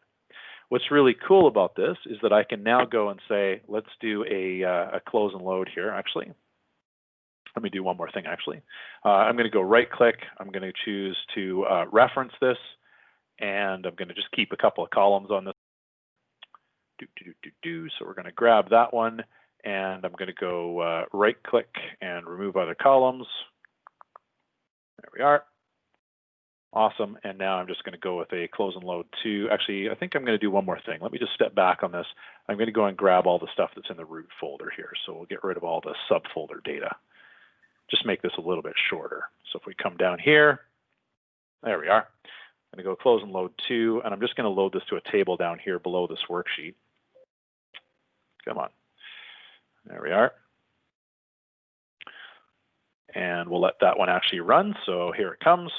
What's really cool about this is that I can now go and say, let's do a close and load here, actually. Let me do one more thing, actually. I'm going to go right-click. I'm going to choose to reference this, and I'm going to just keep a couple of columns on this. So we're going to grab that one. And I'm going to go right-click and remove other columns. There we are. Awesome. And now I'm just going to go with a close and load to, actually, I think I'm going to do one more thing. Let me just step back on this. I'm going to go and grab all the stuff that's in the root folder here. So we'll get rid of all the subfolder data. Just make this a little bit shorter. So if we come down here, there we are. I'm going to go close and load to, and I'm just going to load this to a table down here below this worksheet. Come on. There we are. And we'll let that one actually run. So here it comes.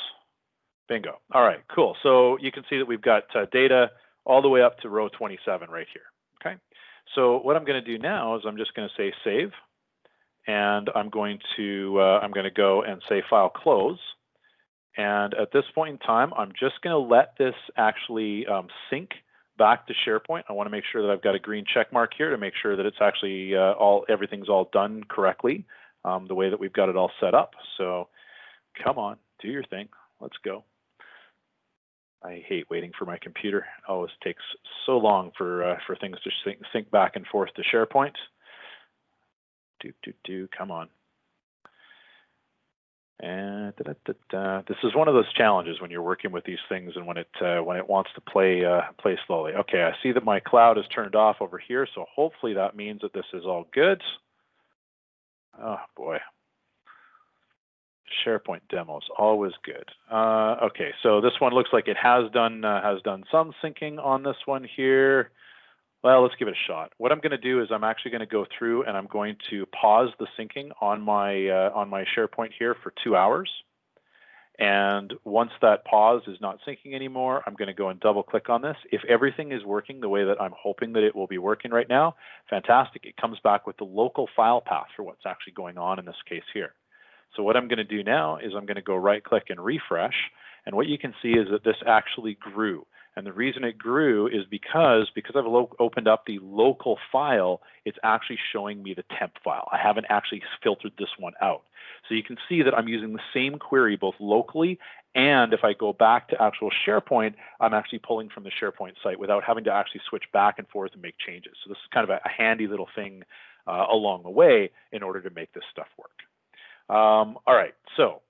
Bingo. All right, cool. So you can see that we've got data all the way up to row 27 right here. Okay. So what I'm going to do now is I'm just going to say save. And I'm going to go and say file close. And at this point in time, I'm just going to let this actually sync back to SharePoint. I want to make sure that I've got a green check mark here to make sure that it's actually everything's all done correctly, the way that we've got it all set up. So come on, do your thing. Let's go. I hate waiting for my computer. It always takes so long for things to sync back and forth to SharePoint. Come on. And this is one of those challenges when you're working with these things and when it wants to play slowly. Okay, I see that my cloud is turned off over here, so hopefully that means that this is all good. Oh boy, SharePoint demos always good. Okay, so this one looks like it has done some syncing on this one here. Well, let's give it a shot. What I'm going to do is I'm actually going to go through and I'm going to pause the syncing on my SharePoint here for 2 hours. And once that pause is not syncing anymore, I'm going to go and double click on this. If everything is working the way that I'm hoping that it will be working right now, fantastic. It comes back with the local file path for what's actually going on in this case here. So what I'm going to do now is I'm going to go right click and refresh. And what you can see is that this actually grew. And the reason it grew is because I've opened up the local file, it's actually showing me the temp file. I haven't actually filtered this one out. So you can see that I'm using the same query both locally, and if I go back to actual SharePoint, I'm actually pulling from the SharePoint site without having to actually switch back and forth and make changes. So this is kind of a handy little thing along the way in order to make this stuff work. All right, so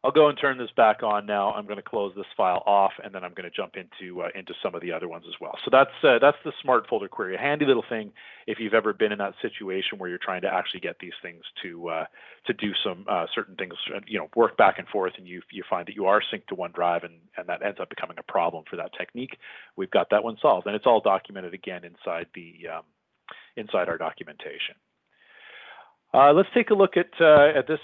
I'll go and turn this back on now. I'm going to close this file off, and then I'm going to jump into some of the other ones as well. So that's the smart folder query, a handy little thing if you've ever been in that situation where you're trying to actually get these things to do some certain things, work back and forth, and you find that you are synced to OneDrive, and that ends up becoming a problem for that technique. We've got that one solved, and it's all documented again inside inside our documentation. Let's take a look at this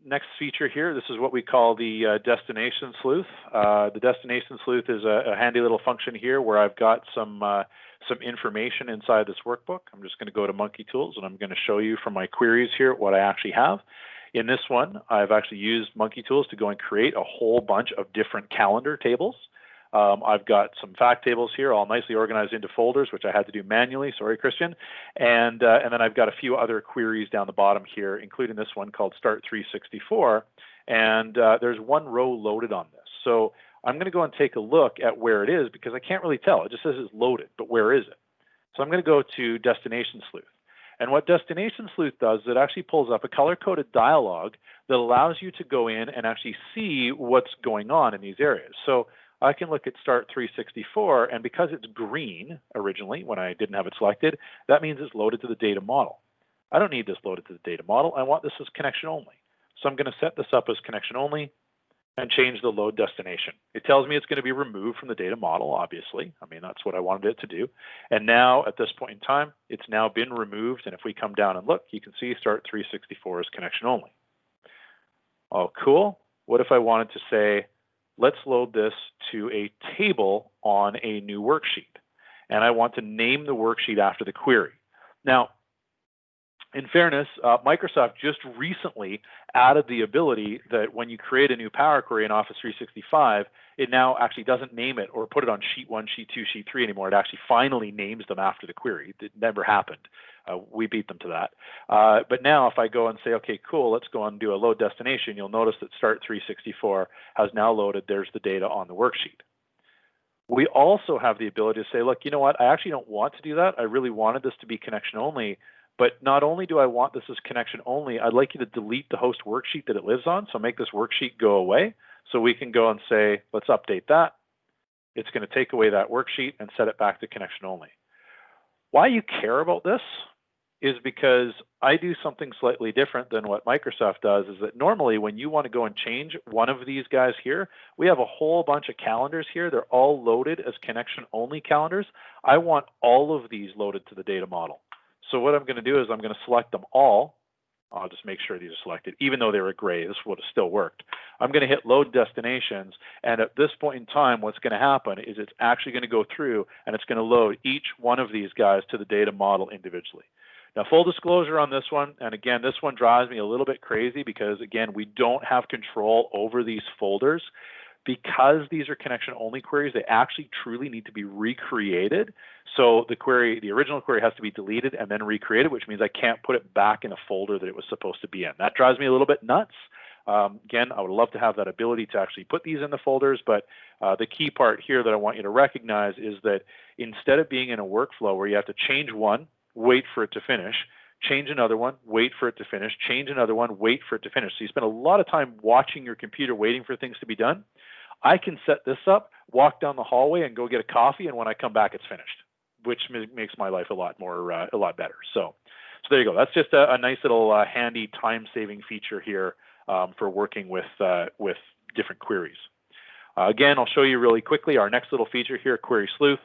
next feature here. This is what we call the Destination Sleuth. The Destination Sleuth is a handy little function here where I've got some information inside this workbook. I'm just going to go to Monkey Tools, and I'm going to show you from my queries here what I actually have. In this one, I've actually used Monkey Tools to go and create a whole bunch of different calendar tables. I've got some fact tables here all nicely organized into folders, which I had to do manually. Sorry, Christian. And then I've got a few other queries down the bottom here, including this one called Start 364. And there's one row loaded on this. So I'm going to go and take a look at where it is because I can't really tell. It just says it's loaded, but where is it? So I'm going to go to Destination Sleuth. And what Destination Sleuth does is it actually pulls up a color-coded dialog that allows you to go in and actually see what's going on in these areas. So I can look at Start 364, and because it's green originally when I didn't have it selected, that means it's loaded to the data model. I don't need this loaded to the data model. I want this as connection only. So I'm going to set this up as connection only and change the load destination. It tells me it's going to be removed from the data model, obviously. I mean, that's what I wanted it to do. And now at this point in time, it's now been removed. And if we come down and look, you can see Start 364 is connection only. Oh, cool. What if I wanted to say, let's load this to a table on a new worksheet. And I want to name the worksheet after the query. Now, in fairness, Microsoft just recently added the ability that when you create a new Power Query in Office 365, it now actually doesn't name it or put it on sheet 1, sheet 2, sheet 3 anymore. It actually finally names them after the query. It never happened. We beat them to that. But now if I go and say, okay, cool, let's go and do a load destination, you'll notice that Start 364 has now loaded. There's the data on the worksheet. We also have the ability to say, look, you know what? I actually don't want to do that. I really wanted this to be connection only. But not only do I want this as connection only, I'd like you to delete the host worksheet that it lives on. So make this worksheet go away. So we can go and say, let's update that. It's going to take away that worksheet and set it back to connection only. Why you care about this is because I do something slightly different than what Microsoft does, is that normally when you want to go and change one of these guys here, we have a whole bunch of calendars here. They're all loaded as connection only calendars. I want all of these loaded to the data model. So what I'm going to do is I'm going to select them all. I'll just make sure these are selected. Even though they were gray, this would have still worked. I'm going to hit load destinations. And at this point in time, what's going to happen is it's actually going to go through and it's going to load each one of these guys to the data model individually. Now, full disclosure on this one, and again, this one drives me a little bit crazy because, again, we don't have control over these folders. because these are connection-only queries, they actually truly need to be recreated. So the query, the original query has to be deleted and then recreated, which means I can't put it back in a folder that it was supposed to be in. That drives me a little bit nuts. Again, I would love to have that ability to actually put these in the folders, but the key part here that I want you to recognize is that instead of being in a workflow where you have to change one, wait for it to finish, change another one, wait for it to finish, change another one, wait for it to finish. So you spend a lot of time watching your computer waiting for things to be done. I can set this up, walk down the hallway and go get a coffee, and when I come back, it's finished, which makes my life a lot better. So there you go. That's just a nice little handy time-saving feature here for working with different queries. Again, I'll show you really quickly our next little feature here, Query Sleuth.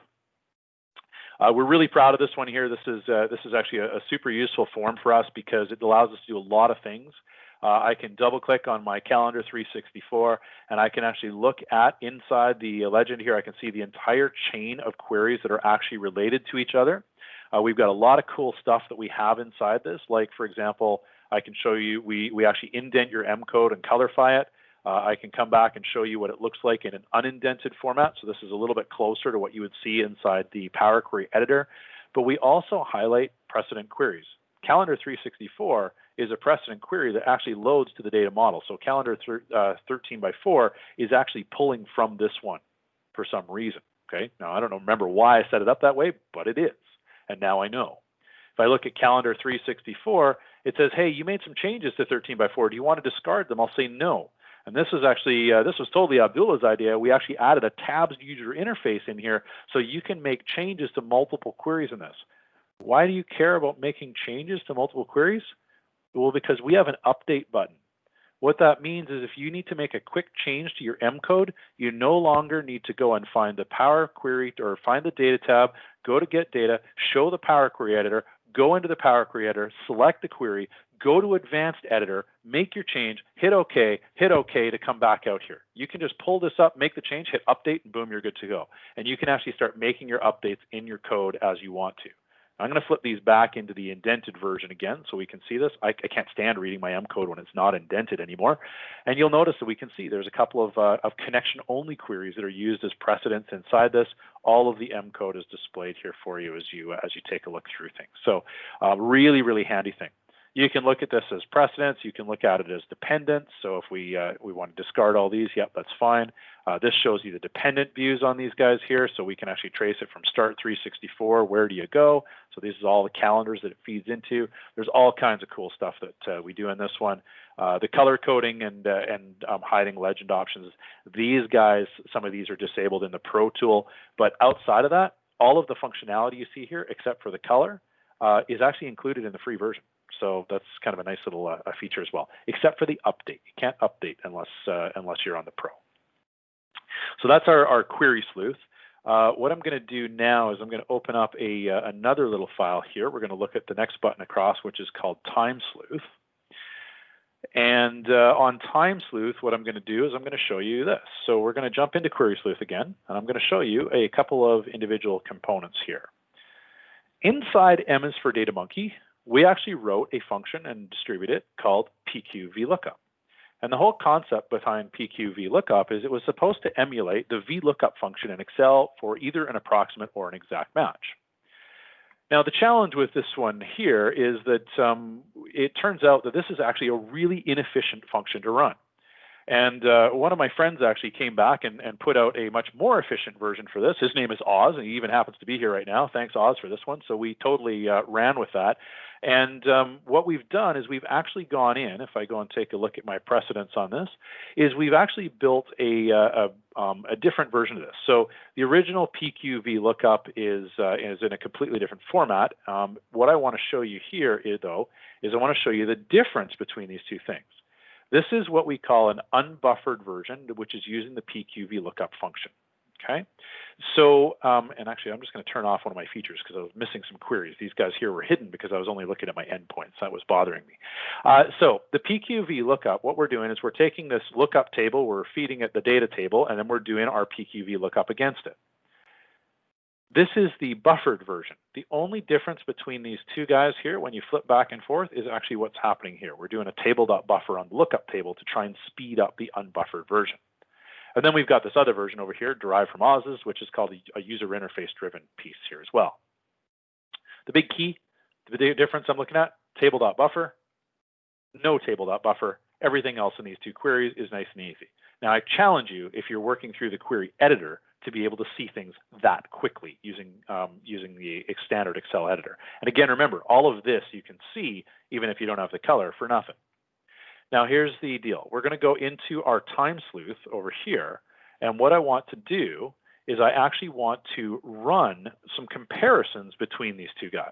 We're really proud of this one here. This is actually a super useful form for us because it allows us to do a lot of things. I can double click on my calendar 364 and I can actually look at inside the legend here. I can see the entire chain of queries that are actually related to each other. We've got a lot of cool stuff that we have inside this. Like, for example, I can show you, we actually indent your M code and colorify it. I can come back and show you what it looks like in an unindented format. So this is a little bit closer to what you would see inside the Power Query editor. But we also highlight precedent queries. Calendar 364 is a precedent query that actually loads to the data model. So calendar 13x4 is actually pulling from this one for some reason. Okay. Now I don't remember why I set it up that way, but it is. And now I know. If I look at calendar 364, it says, hey, you made some changes to 13x4. Do you want to discard them? I'll say no. And this is actually, this was totally Abdullah's idea. We actually added a tabs user interface in here so you can make changes to multiple queries in this. Why do you care about making changes to multiple queries? Well, because we have an update button. What that means is if you need to make a quick change to your M code, you no longer need to go and find the Power Query or find the data tab, go to Get Data, show the Power Query editor, go into the Power Query editor, select the query, go to Advanced Editor, make your change, hit OK to come back out here. You can just pull this up, make the change, hit Update, and boom, you're good to go. And you can actually start making your updates in your code as you want to. I'm going to flip these back into the indented version again so we can see this. I can't stand reading my M code when it's not indented anymore. And you'll notice that we can see there's a couple of connection-only queries that are used as precedents inside this. All of the M code is displayed here for you as you take a look through things. So really, really handy thing. You can look at this as precedents. You can look at it as dependents. So if we want to discard all these, yep, that's fine. This shows you the dependent views on these guys here. So we can actually trace it from start 364. Where do you go? So this is all the calendars that it feeds into. There's all kinds of cool stuff that we do in this one. The color coding and hiding legend options. These guys, some of these are disabled in the Pro tool. But outside of that, all of the functionality you see here, except for the color, is actually included in the free version. So that's kind of a nice little feature as well, except for the update. You can't update unless you're on the Pro. So that's our Query Sleuth. What I'm going to do now is I'm going to open up another little file here. We're going to look at the next button across, which is called Time Sleuth. And on Time Sleuth, what I'm going to do is I'm going to show you this. So we're going to jump into Query Sleuth again, and I'm going to show you a couple of individual components here. Inside M is for Data Monkey, we actually wrote a function and distributed it called PQ-VLOOKUP. And the whole concept behind PQ-VLOOKUP is it was supposed to emulate the VLOOKUP function in Excel for either an approximate or an exact match. Now, the challenge with this one here is that it turns out that this is actually a really inefficient function to run. And one of my friends actually came back and put out a much more efficient version for this. His name is Oz, and he even happens to be here right now. Thanks, Oz, for this one. So we totally ran with that. And what we've done is we've actually gone in, if I go and take a look at my precedents on this, is we've actually built a different version of this. So the original PQ-VLOOKUP is in a completely different format. What I want to show you here, is I want to show you the difference between these two things. This is what we call an unbuffered version, which is using the PQ-VLOOKUP function. Okay, so and actually, I'm just going to turn off one of my features because I was missing some queries. These guys here were hidden because I was only looking at my endpoints. That was bothering me. So the PQ-VLOOKUP, what we're doing is we're taking this lookup table, we're feeding it the data table, and then we're doing our PQ-VLOOKUP against it. This is the buffered version. The only difference between these two guys here, when you flip back and forth, is actually what's happening here. We're doing a table.buffer on the lookup table to try and speed up the unbuffered version. And then we've got this other version over here derived from Oz's, which is called a user interface driven piece here as well. The big key, the big difference I'm looking at, table.buffer, no table.buffer. Everything else in these two queries is nice and easy. Now, I challenge you, if you're working through the query editor, to be able to see things that quickly using the standard Excel editor. And again, remember, all of this you can see even if you don't have the color for nothing. Now, here's the deal. We're going to go into our time sleuth over here. And what I want to do is I actually want to run some comparisons between these two guys.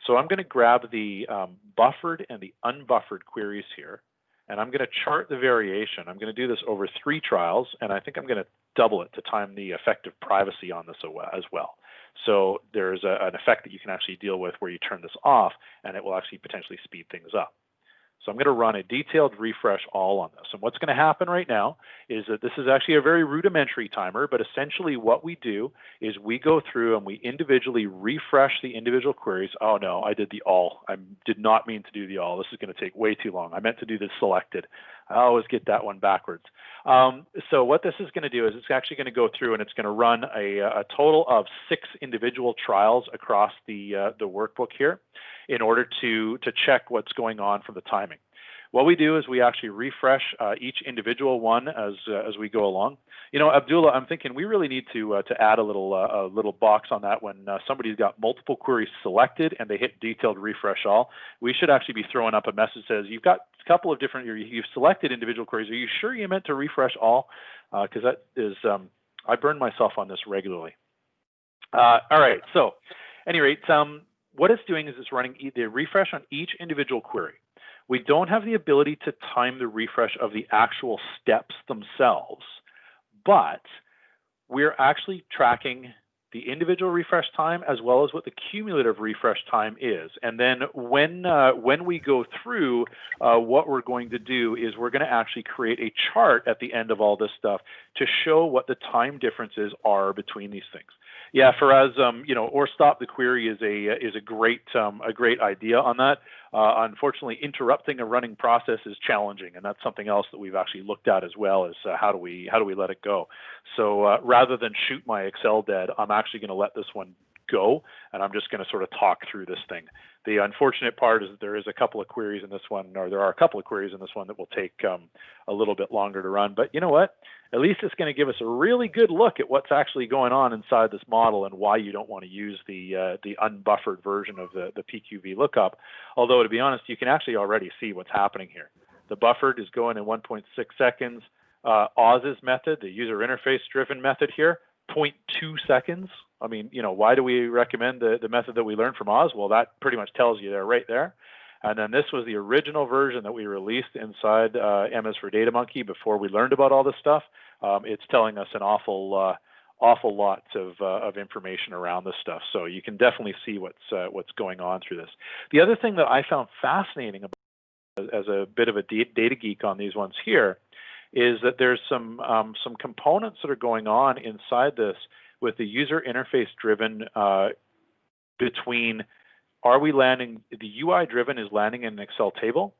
So I'm going to grab the buffered and the unbuffered queries here, and I'm going to chart the variation. I'm going to do this over 3 trials, and I think I'm going to double it to time the effective privacy on this as well. So there's an effect that you can actually deal with where you turn this off, and it will actually potentially speed things up. So I'm going to run a detailed refresh all on this. And what's going to happen right now is that this is actually a very rudimentary timer, but essentially what we do is we go through and we individually refresh the individual queries. Oh no, I did the all. I did not mean to do the all. This is going to take way too long. I meant to do the selected. I always get that one backwards. So what this is going to do is it's actually going to go through and it's going to run a total of 6 individual trials across the workbook here in order to check what's going on for the timing. What we do is we actually refresh each individual one as we go along. You know, Abdullah, I'm thinking we really need to add a little box on that when somebody's got multiple queries selected and they hit detailed refresh all. We should actually be throwing up a message that says you've got a couple of different, you've selected individual queries. Are you sure you meant to refresh all? Because that is, I burn myself on this regularly. All right, so at any rate, what it's doing is it's running the refresh on each individual query. We don't have the ability to time the refresh of the actual steps themselves, but we're actually tracking the individual refresh time as well as what the cumulative refresh time is. And then when we go through, what we're going to do is we're going to actually create a chart at the end of all this stuff to show what the time differences are between these things. Yeah, Faraz, you know, or stop the query is a great idea on that. Unfortunately, interrupting a running process is challenging, and that's something else that we've actually looked at as well. Is how do we let it go? So rather than shoot my Excel dead, I'm actually going to let this one go, and I'm just going to sort of talk through this thing. The unfortunate part is that there is a couple of queries in this one, or there are a couple of queries in this one that will take a little bit longer to run. But you know what? At least it's going to give us a really good look at what's actually going on inside this model and why you don't want to use the unbuffered version of the PQV lookup. Although, to be honest, you can actually already see what's happening here. The buffered is going in 1.6 seconds. Oz's method, the user interface driven method here, 0.2 seconds. I mean, you know, why do we recommend the method that we learned from Oz? Well, that pretty much tells you there, right there. And then this was the original version that we released inside MS for DataMonkey before we learned about all this stuff. It's telling us an awful lot of information around this stuff. So you can definitely see what's going on through this. The other thing that I found fascinating about, as a bit of a data geek on these ones here, is that there's some components that are going on inside this with the user interface driven between, are we landing, the UI driven is landing in an Excel table.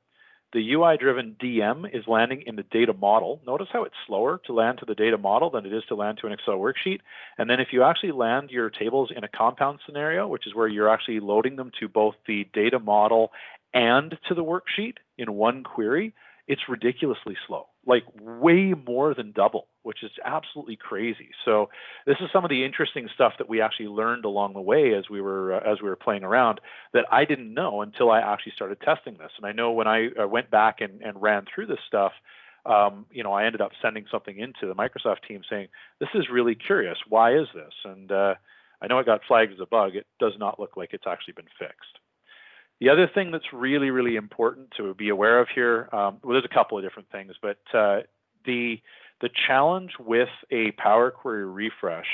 The UI driven DM is landing in the data model. Notice how it's slower to land to the data model than it is to land to an Excel worksheet. And then if you actually land your tables in a compound scenario, which is where you're actually loading them to both the data model and to the worksheet in one query, it's ridiculously slow, like way more than double, which is absolutely crazy. So this is some of the interesting stuff that we actually learned along the way as we were playing around that I didn't know until I actually started testing this. And I know when I went back and ran through this stuff, you know, I ended up sending something into the Microsoft team saying, this is really curious. Why is this? And I know it got flagged as a bug. It does not look like it's actually been fixed. The other thing that's really, really important to be aware of here, well, there's a couple of different things, but the challenge with a Power Query refresh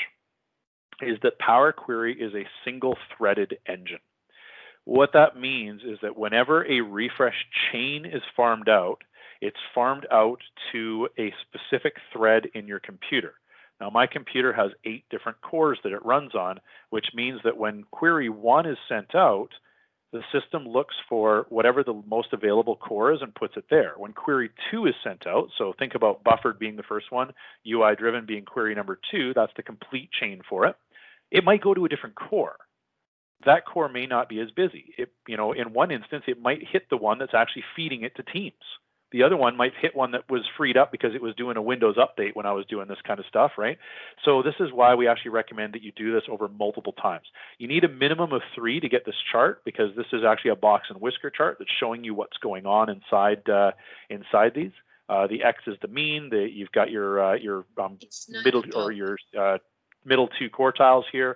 is that Power Query is a single-threaded engine. What that means is that whenever a refresh chain is farmed out, it's farmed out to a specific thread in your computer. Now, my computer has 8 different cores that it runs on, which means that when query 1 is sent out, the system looks for whatever the most available core is and puts it there. When query 2 is sent out, so think about buffered being the first one, UI driven being query number 2, that's the complete chain for it. It might go to a different core. That core may not be as busy. In one instance, it might hit the one that's actually feeding it to Teams. The other one might hit one that was freed up because it was doing a Windows update when I was doing this kind of stuff, right? So this is why we actually recommend that you do this over multiple times. You need a minimum of 3 to get this chart, because this is actually a box and whisker chart that's showing you what's going on inside these. The X is the mean. You've got your middle or your middle 2 quartiles here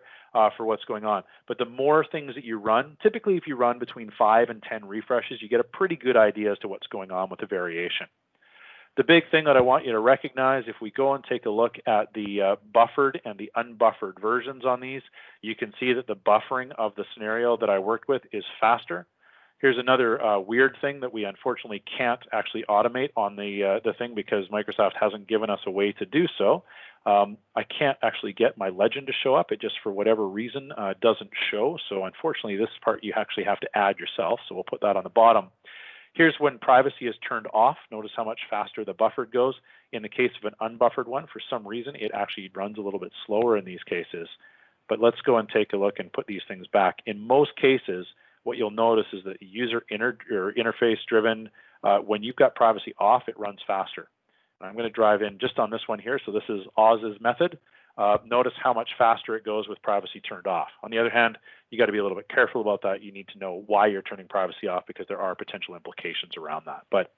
for what's going on. But the more things that you run, typically if you run between 5 and 10 refreshes, you get a pretty good idea as to what's going on with the variation. The big thing that I want you to recognize, if we go and take a look at the buffered and the unbuffered versions on these, you can see that the buffering of the scenario that I worked with is faster. Here's another weird thing that we unfortunately can't actually automate on the thing because Microsoft hasn't given us a way to do so. I can't actually get my legend to show up. It just, for whatever reason, doesn't show. So unfortunately, this part you actually have to add yourself. So we'll put that on the bottom. Here's when privacy is turned off. Notice how much faster the buffered goes. In the case of an unbuffered one, for some reason, it actually runs a little bit slower in these cases. But let's go and take a look and put these things back. In most cases, what you'll notice is that user interface driven, when you've got privacy off, it runs faster. I'm going to drive in just on this one here. So this is Oz's method. Notice how much faster it goes with privacy turned off. On the other hand, you got to be a little bit careful about that. You need to know why you're turning privacy off, because there are potential implications around that. But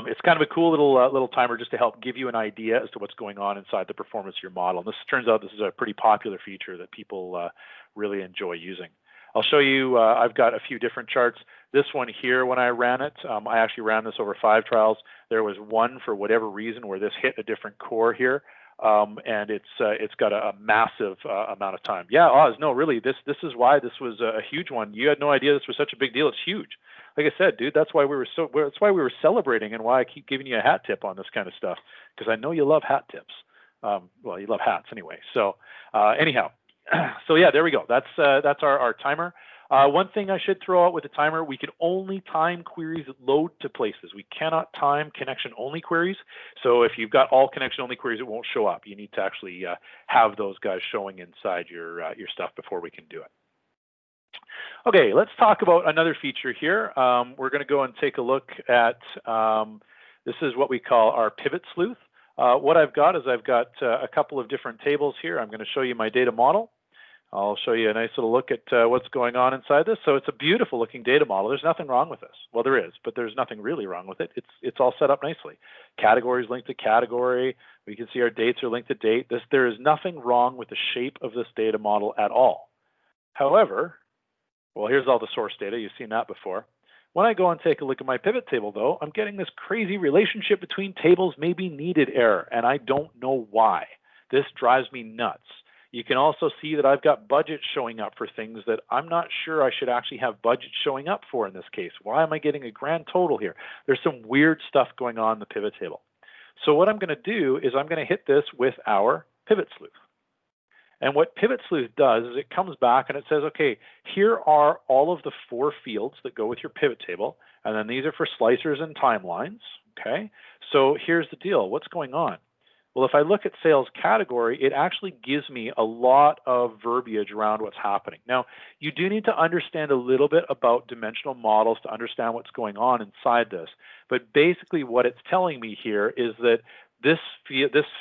it's kind of a cool little timer just to help give you an idea as to what's going on inside the performance of your model. And this turns out this is a pretty popular feature that people really enjoy using. I'll show you, I've got a few different charts. This one here, when I ran it, I actually ran this over 5 trials. There was one, for whatever reason, where this hit a different core here, and it's got a massive amount of time. Yeah, Oz, no, really, this is why this was a huge one. You had no idea this was such a big deal. It's huge. Like I said, dude, that's why we were celebrating, and why I keep giving you a hat tip on this kind of stuff, because I know you love hat tips. Well, you love hats anyway. So anyhow. So yeah, there we go. That's our timer. One thing I should throw out with the timer, we can only time queries that load to places. We cannot time connection-only queries. So if you've got all connection-only queries, it won't show up. You need to actually have those guys showing inside your stuff before we can do it. Okay, let's talk about another feature here. We're going to go and take a look at, this is what we call our pivot sleuth. What I've got is I've got a couple of different tables here. I'm going to show you my data model. I'll show you a nice little look at what's going on inside this. So it's a beautiful looking data model. There's nothing wrong with this. Well, there is, but there's nothing really wrong with it. It's all set up nicely. Categories linked to category. We can see our dates are linked to date. There is nothing wrong with the shape of this data model at all. However, well, here's all the source data. You've seen that before. When I go and take a look at my pivot table, though, I'm getting this crazy relationship between tables may be needed error, and I don't know why. This drives me nuts. You can also see that I've got budgets showing up for things that I'm not sure I should actually have budgets showing up for in this case. Why am I getting a grand total here? There's some weird stuff going on in the pivot table. So what I'm going to do is I'm going to hit this with our pivot sleuth. And what Pivot Sleuth does is it comes back and it says, okay, here are all of the 4 fields that go with your pivot table. And then these are for slicers and timelines. Okay, so here's the deal. What's going on? Well, if I look at sales category, it actually gives me a lot of verbiage around what's happening. Now, you do need to understand a little bit about dimensional models to understand what's going on inside this. But basically what it's telling me here is that this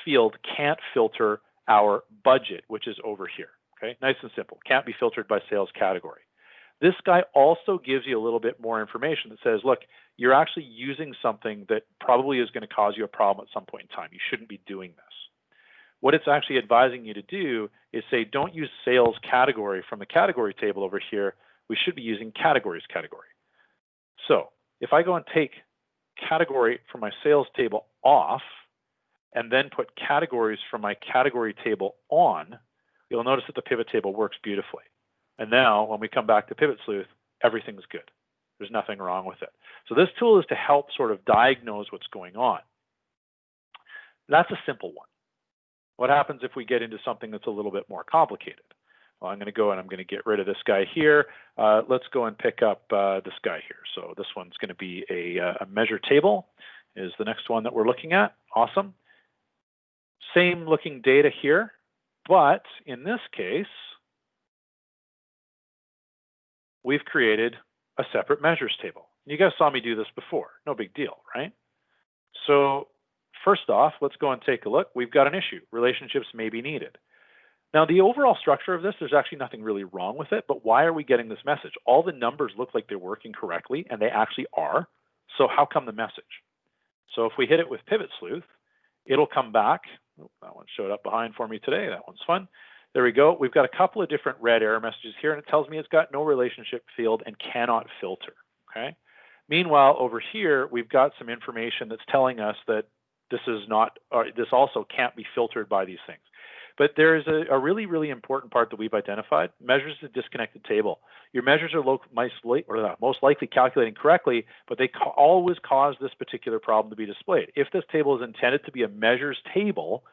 field can't filter our budget, which is over here. Okay, nice and simple. Can't be filtered by sales category. This guy also gives you a little bit more information that says, look, you're actually using something that probably is going to cause you a problem at some point in time. You shouldn't be doing this. What it's actually advising you to do is say, don't use sales category from the category table over here. We should be using categories category. So if I go and take category from my sales table off, and then put categories from my category table on, you'll notice that the pivot table works beautifully. And now when we come back to Pivot Sleuth, everything's good. There's nothing wrong with it. So this tool is to help sort of diagnose what's going on. That's a simple one. What happens if we get into something that's a little bit more complicated? Well, I'm going to go and I'm going to get rid of this guy here. Let's go and pick up this guy here. So this one's going to be a measure table is the next one that we're looking at. Awesome. Same looking data here, but in this case, we've created a separate measures table. You guys saw me do this before. No big deal, right? So first off, let's go and take a look. We've got an issue. Relationships may be needed. Now, the overall structure of this, there's actually nothing really wrong with it, but why are we getting this message? All the numbers look like they're working correctly, and they actually are. So how come the message? So if we hit it with Pivot Sleuth, it'll come back. Oh, that one showed up behind for me today. That one's fun. There we go. We've got a couple of different red error messages here, and it tells me it's got no relationship field and cannot filter. Okay. Meanwhile, over here, we've got some information that's telling us that this is not, or this also can't be filtered by these things. But there's a really, really important part that we've identified. Measures a disconnected table. Your measures are most likely calculating correctly, but they always cause this particular problem to be displayed. If this table is intended to be a measures table,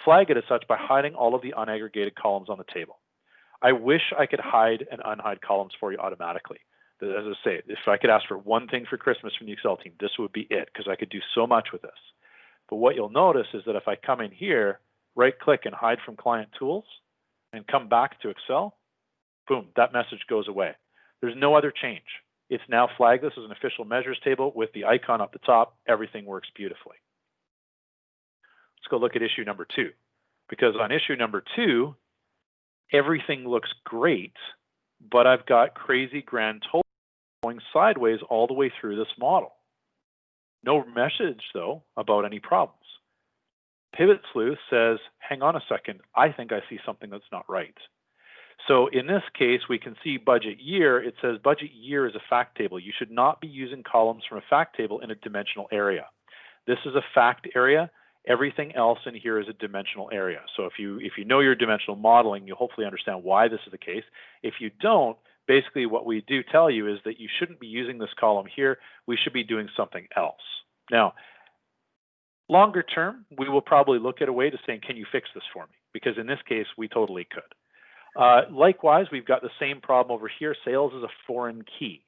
flag it as such by hiding all of the unaggregated columns on the table. I wish I could hide and unhide columns for you automatically. As I say, if I could ask for one thing for Christmas from the Excel team, this would be it, because I could do so much with this. But what you'll notice is that if I come in here, right-click and hide from client tools, and come back to Excel, boom, that message goes away. There's no other change. It's now flagged this as an official measures table with the icon up the top. Everything works beautifully. Let's go look at issue number 2, because on issue number 2, everything looks great, but I've got crazy grand totals going sideways all the way through this model. No message, though, about any problems. Pivot Sleuth says, hang on a second, I think I see something that's not right. So in this case, we can see budget year. It says budget year is a fact table. You should not be using columns from a fact table in a dimensional area. This is a fact area. Everything else in here is a dimensional area. So if you know your dimensional modeling, you'll hopefully understand why this is the case. If you don't, basically what we do tell you is that you shouldn't be using this column here. We should be doing something else. Now, longer term, we will probably look at a way to saying, can you fix this for me? Because in this case, we totally could. Likewise, we've got the same problem over here. Sales is a foreign key.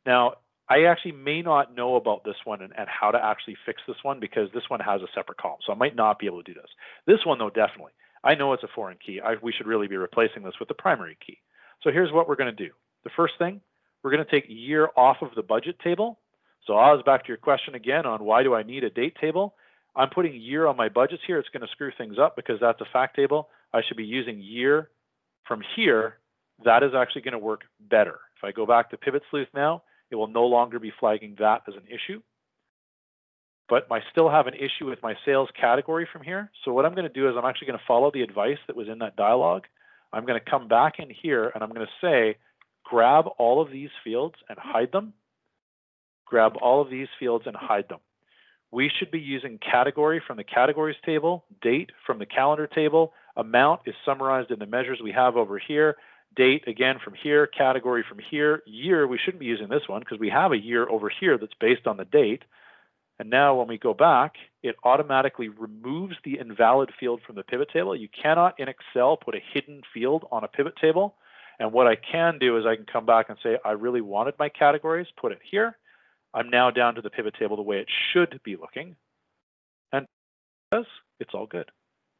Now, I actually may not know about this one and how to actually fix this one, because this one has a separate column. So I might not be able to do this. This one, though, definitely. I know it's a foreign key. We should really be replacing this with the primary key. So here's what we're going to do. The first thing, we're going to take year off of the budget table. So I was back to your question again on why do I need a date table? I'm putting year on my budgets here. It's going to screw things up because that's a fact table. I should be using year from here. That is actually going to work better. If I go back to Pivot Sleuth now, it will no longer be flagging that as an issue. But I still have an issue with my sales category from here. So what I'm going to do is I'm actually going to follow the advice that was in that dialog. I'm going to come back in here and I'm going to say, grab all of these fields and hide them. Grab all of these fields and hide them. We should be using category from the categories table, date from the calendar table, amount is summarized in the measures we have over here, date again from here, category from here, year, we shouldn't be using this one because we have a year over here that's based on the date. And now when we go back, it automatically removes the invalid field from the pivot table. You cannot in Excel put a hidden field on a pivot table. And what I can do is I can come back and say, I really wanted my categories, put it here. I'm now down to the pivot table the way it should be looking. And it's all good.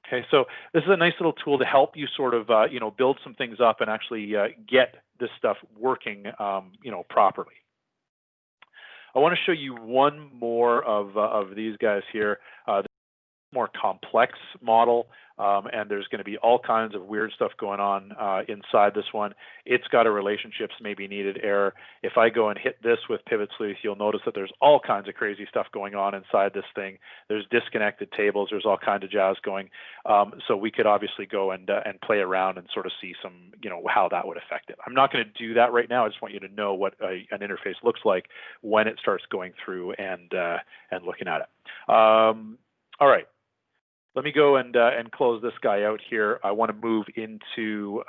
Okay, so this is a nice little tool to help you sort of, build some things up and actually get this stuff working, properly. I want to show you one more of these guys here. More complex model, and there's going to be all kinds of weird stuff going on inside this one. It's got a relationships may be needed error. If I go and hit this with Pivot Sleuth, you'll notice that there's all kinds of crazy stuff going on inside this thing. There's disconnected tables. There's all kinds of jazz going. So we could obviously go and play around and sort of see some, how that would affect it. I'm not going to do that right now. I just want you to know what an interface looks like when it starts going through and looking at it. All right. Let me go and close this guy out here. I want to move into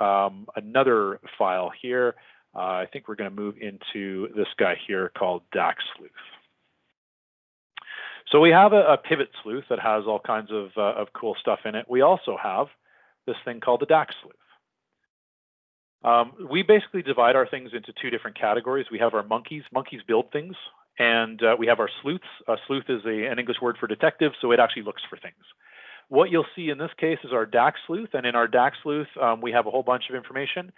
another file here. I think we're going to move into this guy here called DAX Sleuth. So we have a Pivot Sleuth that has all kinds of cool stuff in it. We also have this thing called the DAX Sleuth. We basically divide our things into two different categories. We have our monkeys. Monkeys build things. And we have our sleuths. Sleuth is an English word for detective, so it actually looks for things. What you'll see in this case is our DAX sleuth, and in our DAX sleuth, we have a whole bunch of information.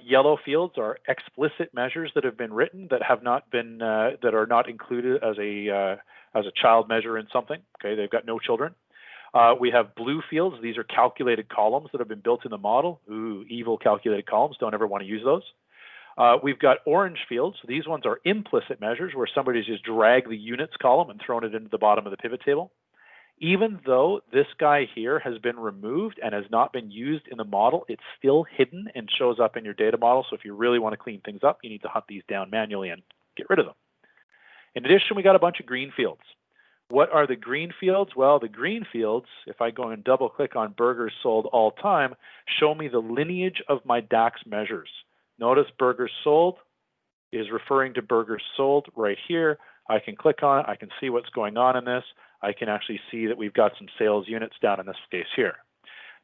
Yellow fields are explicit measures that have been written that have not been that are not included as a child measure in something. Okay, they've got no children. We have blue fields. These are calculated columns that have been built in the model. Ooh, evil calculated columns. Don't ever want to use those. We've got orange fields. These ones are implicit measures where somebody's just dragged the units column and thrown it into the bottom of the pivot table. Even though this guy here has been removed and has not been used in the model, it's still hidden and shows up in your data model. So if you really want to clean things up, you need to hunt these down manually and get rid of them. In addition, we got a bunch of green fields. What are the green fields? Well, the green fields, if I go and double click on burgers sold all time, show me the lineage of my DAX measures. Notice burgers sold is referring to burgers sold right here. I can click on it. I can see what's going on in this. I can actually see that we've got some sales units down in this case here.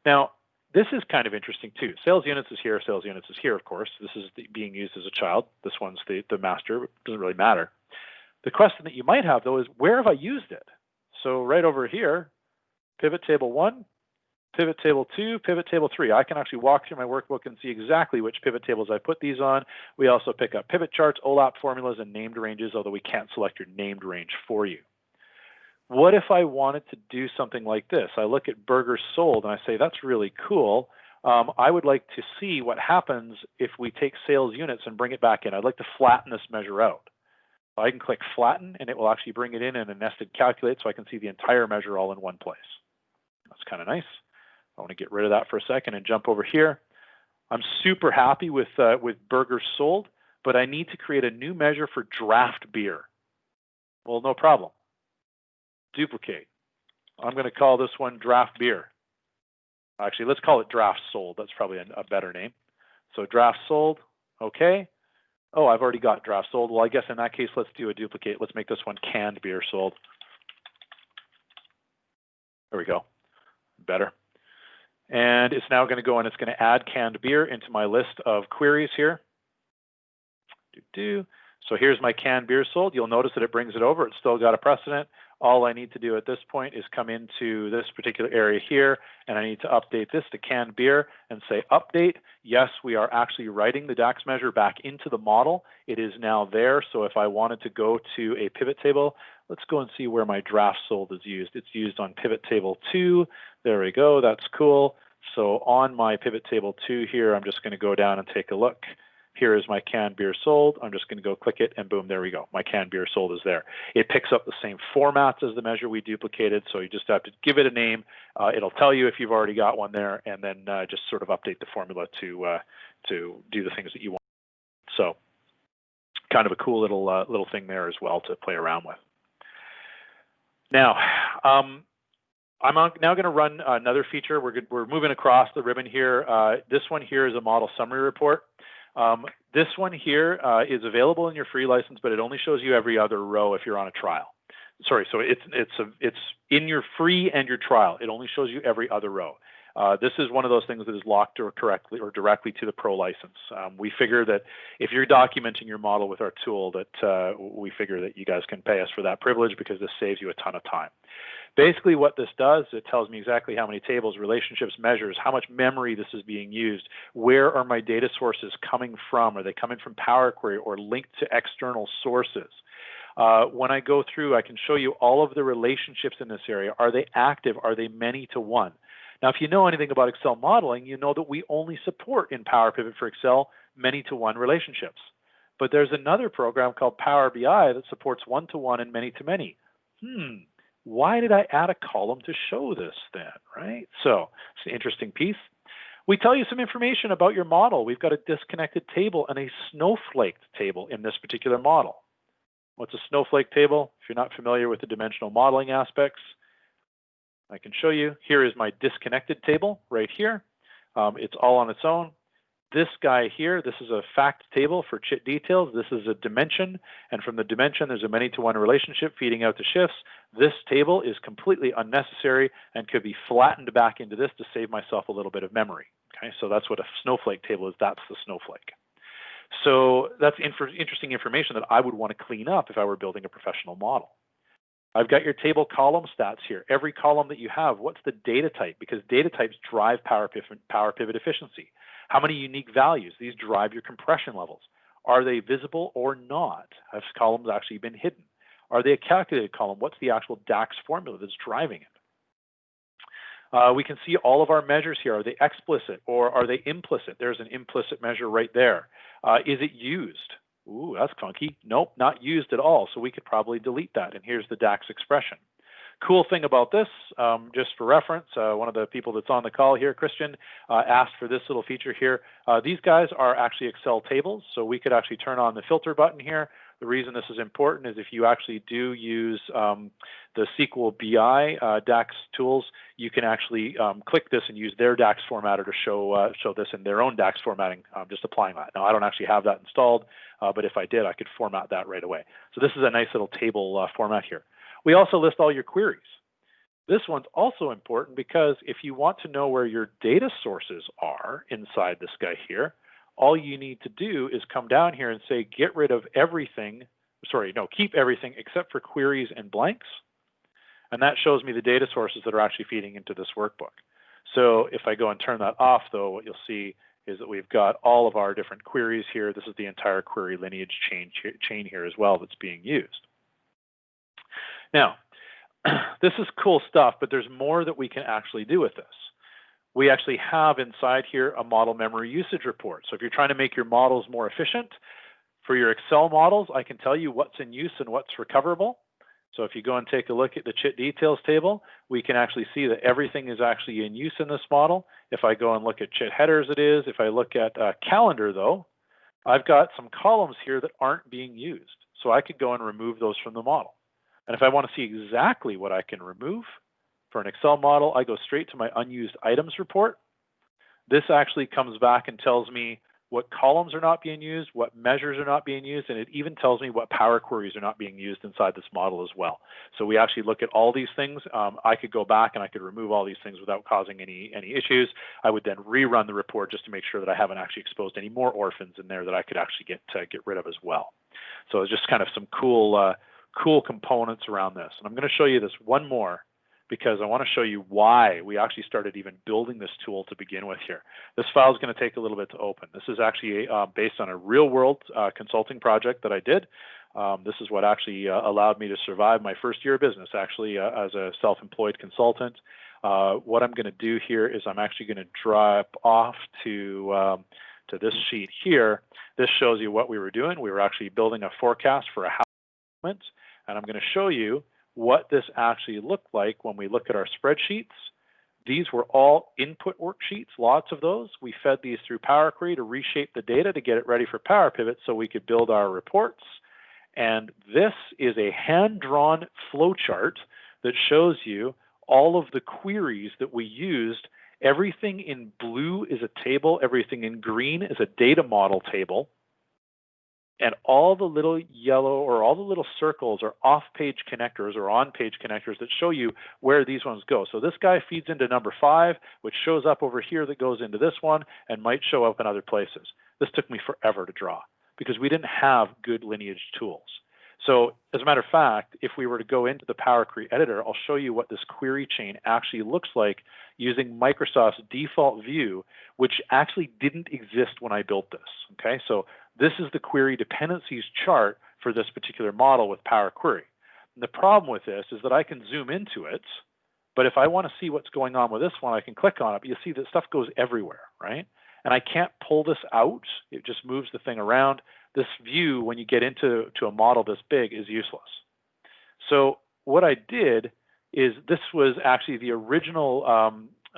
Now, this is kind of interesting too. Sales units is here. Sales units is here, of course. This is being used as a child. This one's the master. It doesn't really matter. The question that you might have, though, is where have I used it? So right over here, pivot table 1, pivot table 2, pivot table 3. I can actually walk through my workbook and see exactly which pivot tables I put these on. We also pick up pivot charts, OLAP formulas, and named ranges, although we can't select your named range for you. What if I wanted to do something like this? I look at burgers sold and I say, that's really cool. I would like to see what happens if we take sales units and bring it back in. I'd like to flatten this measure out. I can click flatten and it will actually bring it in a nested calculate so I can see the entire measure all in one place. That's kind of nice. I want to get rid of that for a second and jump over here. I'm super happy with burgers sold, but I need to create a new measure for draft beer. Well, no problem. Duplicate. I'm going to call this one draft beer. Actually, let's call it draft sold. That's probably a better name. So draft sold, okay. Oh, I've already got draft sold. Well, I guess in that case, let's do a duplicate. Let's make this one canned beer sold. There we go. Better. And it's now going to go and it's going to add canned beer into my list of queries here. So here's my canned beer sold. You'll notice that it brings it over. It's still got a precedent. All I need to do at this point is come into this particular area here, and I need to update this to canned beer and say update. Yes, we are actually writing the DAX measure back into the model. It is now there. So if I wanted to go to a pivot table, let's go and see where my draft sold is used. It's used on pivot table 2. There we go. That's cool. So on my pivot table 2 here, I'm just going to go down and take a look. Here is my canned beer sold. I'm just going to go click it and boom, there we go. My canned beer sold is there. It picks up the same formats as the measure we duplicated. So you just have to give it a name. It'll tell you if you've already got one there, and then just sort of update the formula to do the things that you want. So kind of a cool little thing there as well to play around with. Now, I'm now going to run another feature. We're moving across the ribbon here. This one here is a model summary report. This one here is available in your free license, but it only shows you every other row if you're on a trial. Sorry, so it's in your free and your trial. It only shows you every other row. This is one of those things that is locked or directly to the pro license. We figure that if you're documenting your model with our tool, that we figure that you guys can pay us for that privilege because this saves you a ton of time. Basically what this does, it tells me exactly how many tables, relationships, measures, how much memory this is being used, where are my data sources coming from, are they coming from Power Query or linked to external sources. When I go through, I can show you all of the relationships in this area. Are they active? Are they many to one? Now, if you know anything about Excel modeling, you know that we only support in Power Pivot for Excel many to one relationships. But there's another program called Power BI that supports one to one and many to many. Why did I add a column to show this then, right? So it's an interesting piece. We tell you some information about your model. We've got a disconnected table and a snowflake table in this particular model. What's a snowflake table? If you're not familiar with the dimensional modeling aspects, I can show you. Here is my disconnected table right here. It's all on its own. This guy here, this is a fact table for chit details. This is a dimension, and from the dimension, there's a many-to-one relationship feeding out to shifts. This table is completely unnecessary and could be flattened back into this to save myself a little bit of memory. Okay, so that's what a snowflake table is. That's the snowflake. So that's interesting information that I would want to clean up if I were building a professional model. I've got your table column stats here. Every column that you have, what's the data type? Because data types drive power pivot efficiency. How many unique values? These drive your compression levels. Are they visible or not? Have columns actually been hidden? Are they a calculated column? What's the actual DAX formula that's driving it? We can see all of our measures here. Are they explicit or are they implicit? There's an implicit measure right there. Is it used? Ooh, that's funky. Nope, not used at all. So we could probably delete that. And here's the DAX expression. Cool thing about this, just for reference, one of the people that's on the call here, Christian, asked for this little feature here. These guys are actually Excel tables, so we could actually turn on the filter button here. The reason this is important is if you actually do use the SQL BI DAX tools, you can actually click this and use their DAX formatter to show this in their own DAX formatting, just applying that. Now, I don't actually have that installed, but if I did, I could format that right away. So this is a nice little table format here. We also list all your queries. This one's also important because if you want to know where your data sources are inside this guy here, all you need to do is come down here and say, get rid of everything, keep everything except for queries and blanks. And that shows me the data sources that are actually feeding into this workbook. So if I go and turn that off, though, what you'll see is that we've got all of our different queries here. This is the entire query lineage chain here as well that's being used. Now, this is cool stuff, but there's more that we can actually do with this. We actually have inside here a model memory usage report. So if you're trying to make your models more efficient, for your Excel models, I can tell you what's in use and what's recoverable. So if you go and take a look at the chit details table, we can actually see that everything is actually in use in this model. If I go and look at chit headers, it is. If I look at calendar, though, I've got some columns here that aren't being used. So I could go and remove those from the model. And if I want to see exactly what I can remove for an Excel model, I go straight to my unused items report. This actually comes back and tells me what columns are not being used, what measures are not being used, and it even tells me what power queries are not being used inside this model as well. So we actually look at all these things. I could go back and I could remove all these things without causing any issues. I would then rerun the report just to make sure that I haven't actually exposed any more orphans in there that I could actually get rid of as well. So it's just kind of some cool components around this. And I'm going to show you this one more because I want to show you why we actually started even building this tool to begin with here. This file is going to take a little bit to open. This is actually based on a real-world consulting project that I did. This is what actually allowed me to survive my first year of business, actually, as a self-employed consultant. What I'm going to do here is I'm actually going to drop off to this sheet here. This shows you what we were doing. We were actually building a forecast for a house, and I'm going to show you what this actually looked like when we look at our spreadsheets. These were all input worksheets, lots of those. We fed these through Power Query to reshape the data to get it ready for Power Pivot so we could build our reports. And this is a hand-drawn flowchart that shows you all of the queries that we used. Everything in blue is a table. Everything in green is a data model table. And all the little yellow or all the little circles are off-page connectors or on-page connectors that show you where these ones go. So this guy feeds into number 5, which shows up over here that goes into this one and might show up in other places. This took me forever to draw because we didn't have good lineage tools. So as a matter of fact, if we were to go into the Power Query editor, I'll show you what this query chain actually looks like using Microsoft's default view, which actually didn't exist when I built this. Okay, so this is the query dependencies chart for this particular model with Power Query. And the problem with this is that I can zoom into it, but if I want to see what's going on with this one, I can click on it. But you see that stuff goes everywhere, right? And I can't pull this out. It just moves the thing around. This view, when you get into a model this big, is useless. So what I did is this was actually the original,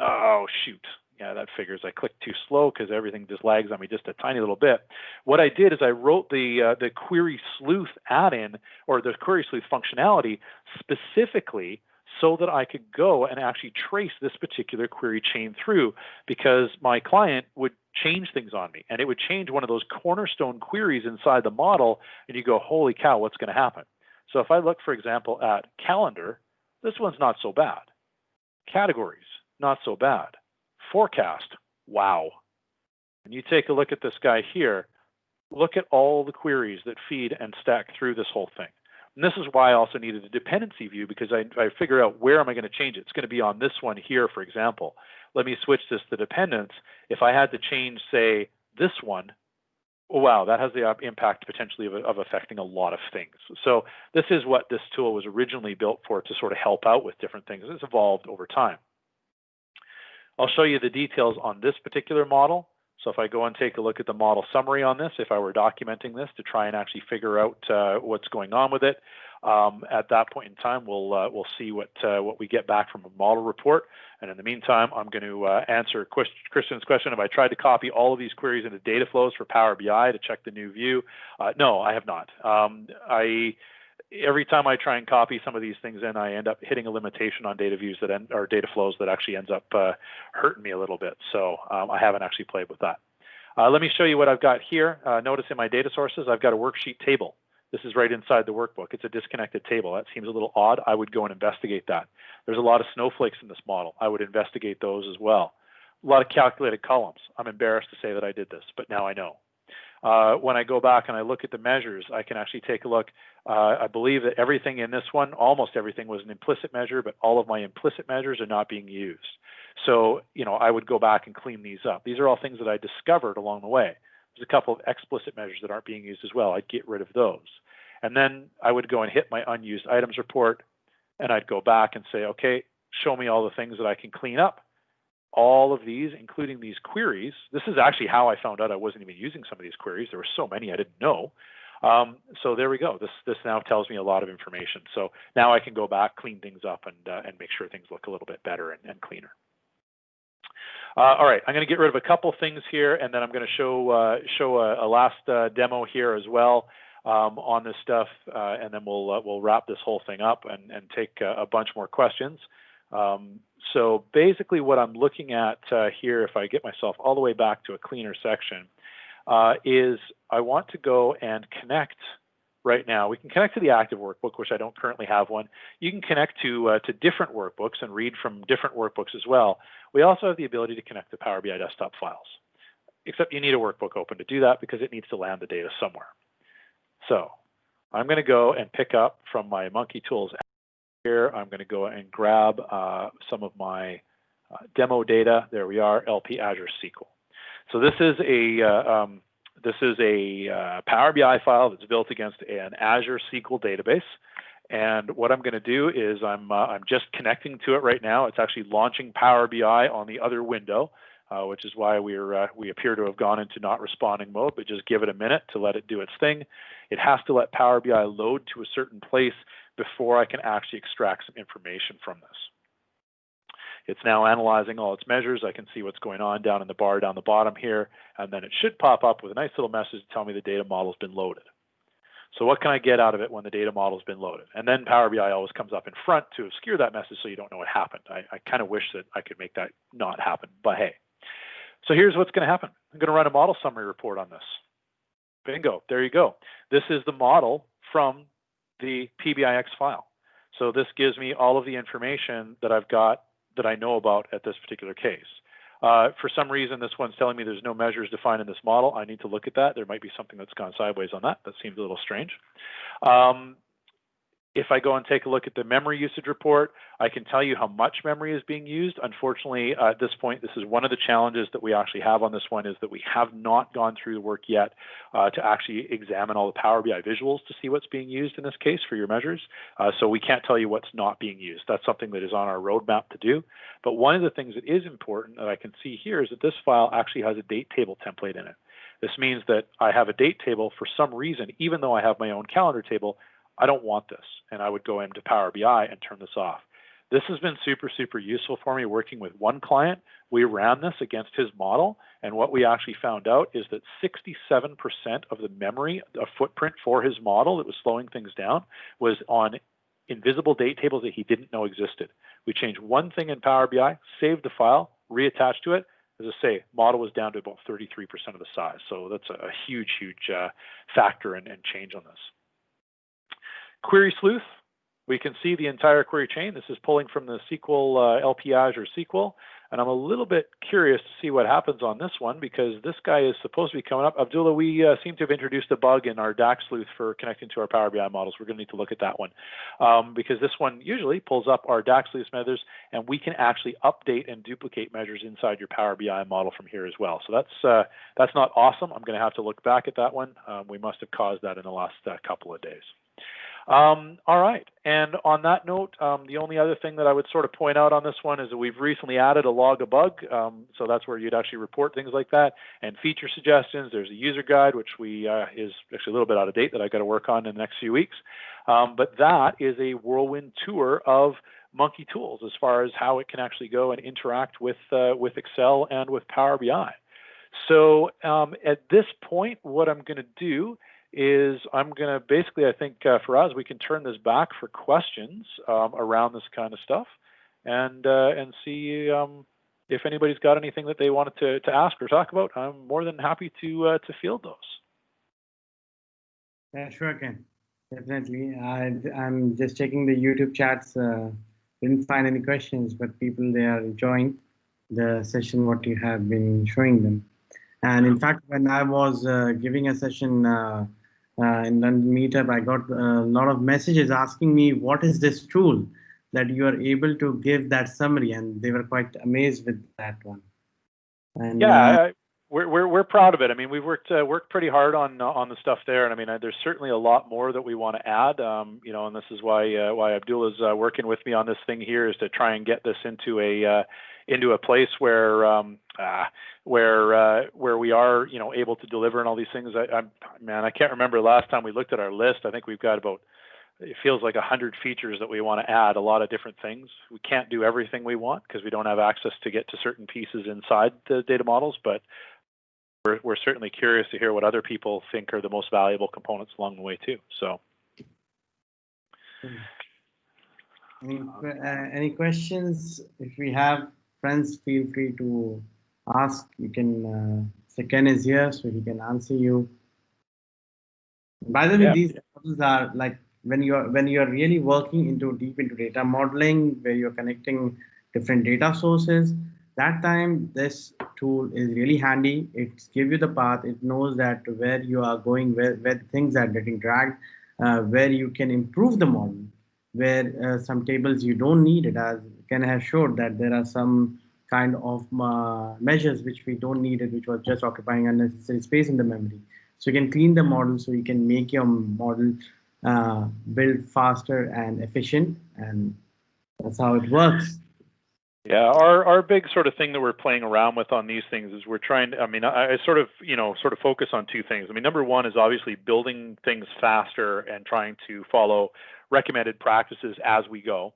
oh, shoot. Yeah, that figures. I clicked too slow because everything just lags on me just a tiny little bit. What I did is I wrote the Query Sleuth add-in or the Query Sleuth functionality specifically so that I could go and actually trace this particular query chain through, because my client would change things on me and it would change one of those cornerstone queries inside the model, and you go, holy cow, what's going to happen? So if I look, for example, at calendar, this one's not so bad. Categories, not so bad. Forecast, Wow. When you take a look at this guy here, look at all the queries that feed and stack through this whole thing. And this is why I also needed a dependency view, because I figure out where am I going to change it. It's going to be on this one here, for example. Let me switch this to dependence. If I had to change, say, this one, oh, wow, that has the impact potentially of affecting a lot of things. So this is what this tool was originally built for, to sort of help out with different things. It's evolved over time. I'll show you the details on this particular model. So if I go and take a look at the model summary on this, if I were documenting this to try and actually figure out what's going on with it, at that point in time, we'll see what we get back from a model report. And in the meantime, I'm going to answer Kristen's question. Have I tried to copy all of these queries into data flows for Power BI to check the new view? No, I have not. Every time I try and copy some of these things in, I end up hitting a limitation on data views or data flows that actually ends up hurting me a little bit. So I haven't actually played with that. Let me show you what I've got here. Notice in my data sources, I've got a worksheet table. This is right inside the workbook. It's a disconnected table. That seems a little odd. I would go and investigate that. There's a lot of snowflakes in this model. I would investigate those as well. A lot of calculated columns. I'm embarrassed to say that I did this, but now I know. When I go back and I look at the measures, I can actually take a look. I believe that everything in this one, almost everything, was an implicit measure, but all of my implicit measures are not being used. So, I would go back and clean these up. These are all things that I discovered along the way. There's a couple of explicit measures that aren't being used as well. I'd get rid of those. And then I would go and hit my unused items report, and I'd go back and say, okay, show me all the things that I can clean up. All of these, including these queries. This is actually how I found out I wasn't even using some of these queries. There were so many I didn't know. So there we go. This now tells me a lot of information. So now I can go back, clean things up, and make sure things look a little bit better and cleaner. All right, I'm going to get rid of a couple things here, and then I'm going to show a last demo here as well on this stuff, and then we'll wrap this whole thing up and take a bunch more questions. So basically what I'm looking at here, if I get myself all the way back to a cleaner section, is I want to go and connect right now. We can connect to the active workbook, which I don't currently have one. You can connect to different workbooks and read from different workbooks as well. We also have the ability to connect to Power BI desktop files, except you need a workbook open to do that because it needs to land the data somewhere. So I'm going to go and pick up from my Monkey Tools here. I'm going to go and grab some of my demo data. There we are, LP Azure SQL. So this is a Power BI file that's built against an Azure SQL database. And what I'm going to do is I'm just connecting to it right now. It's actually launching Power BI on the other window, which is why we appear to have gone into not responding mode, but just give it a minute to let it do its thing. It has to let Power BI load to a certain place before I can actually extract some information from this. It's now analyzing all its measures. I can see what's going on down in the bar down the bottom here, and then it should pop up with a nice little message to tell me the data model's been loaded. So what can I get out of it when the data model's been loaded? And then Power BI always comes up in front to obscure that message so you don't know what happened. I kind of wish that I could make that not happen, but hey. So here's what's going to happen. I'm going to run a model summary report on this. Bingo, there you go. This is the model from the PBIX file. So this gives me all of the information that I've got that I know about at this particular case. For some reason, this one's telling me there's no measures defined in this model. I need to look at that. There might be something that's gone sideways on that. That seems a little strange. If I go and take a look at the memory usage report, I can tell you how much memory is being used. Unfortunately, at this point, this is one of the challenges that we actually have on this one, is that we have not gone through the work yet to actually examine all the Power BI visuals to see what's being used in this case for your measures. So we can't tell you what's not being used. That's something that is on our roadmap to do. But one of the things that is important that I can see here is that this file actually has a date table template in it. This means that I have a date table for some reason, even though I have my own calendar table. I don't want this, and I would go into Power BI and turn this off. This has been super, super useful for me working with one client. We ran this against his model, and what we actually found out is that 67% of the memory, a footprint for his model that was slowing things down, was on invisible date tables that he didn't know existed. We changed one thing in Power BI, saved the file, reattached to it. As I say, model was down to about 33% of the size. So that's a huge, huge factor and change on this. Query Sleuth, we can see the entire query chain. This is pulling from the SQL, LP Azure SQL. And I'm a little bit curious to see what happens on this one, because this guy is supposed to be coming up. Abdullah, we seem to have introduced a bug in our DAX Sleuth for connecting to our Power BI models. We're going to need to look at that one, because this one usually pulls up our DAX Sleuth measures, and we can actually update and duplicate measures inside your Power BI model from here as well. So that's not awesome. I'm going to have to look back at that one. We must have caused that in the last couple of days. All right, and on that note, the only other thing that I would sort of point out on this one is that we've recently added a log a bug, so that's where you'd actually report things like that, and feature suggestions. There's a user guide, which is actually a little bit out of date that I got to work on in the next few weeks, but that is a whirlwind tour of Monkey Tools as far as how it can actually go and interact with Excel and with Power BI. So at this point, what I'm going to do is I'm going to basically, I think for us, we can turn this back for questions around this kind of stuff, and see if anybody's got anything that they wanted to ask or talk about. I'm more than happy to field those. Yeah, sure, Ken. Definitely. I'm just checking the YouTube chats. Didn't find any questions, but people, they are enjoying the session, what you have been showing them. And in fact, when I was giving a session in London Meetup, I got a lot of messages asking me, what is this tool that you are able to give that summary? And they were quite amazed with that one. And yeah, we're proud of it. I mean, we've worked pretty hard on the stuff there, and I mean, there's certainly a lot more that we want to add. You know, and this is why Abdullah's working with me on this thing here, is to try and get this into a place where we are, you know, able to deliver and all these things. Man, I can't remember the last time we looked at our list. I think we've got about, it feels like 100 features that we want to add, a lot of different things. We can't do everything we want because we don't have access to get to certain pieces inside the data models, but we're certainly curious to hear what other people think are the most valuable components along the way too. So, any questions? If we have friends, feel free to ask. You can. Ken is here, so he can answer you. By the way, these models are like when you are really working deep into data modeling, where you're connecting different data sources. That time, this tool is really handy. It gives you the path. It knows that where you are going, where things are getting dragged, where you can improve the model, where some tables you don't need it. As Ken has showed that there are some kind of measures which we don't need it, which was just occupying unnecessary space in the memory. So you can clean the model, so you can make your model build faster and efficient, and that's how it works. Yeah, our big sort of thing that we're playing around with on these things is we're trying to, I mean, I sort of focus on two things. I mean, number one is obviously building things faster and trying to follow recommended practices as we go.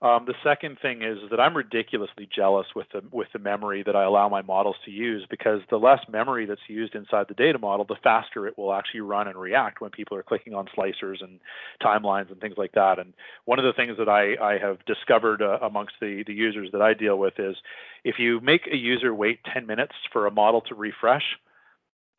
The second thing is that I'm ridiculously jealous with the memory that I allow my models to use, because the less memory that's used inside the data model, the faster it will actually run and react when people are clicking on slicers and timelines and things like that. And one of the things that I have discovered amongst the users that I deal with is, if you make a user wait 10 minutes for a model to refresh,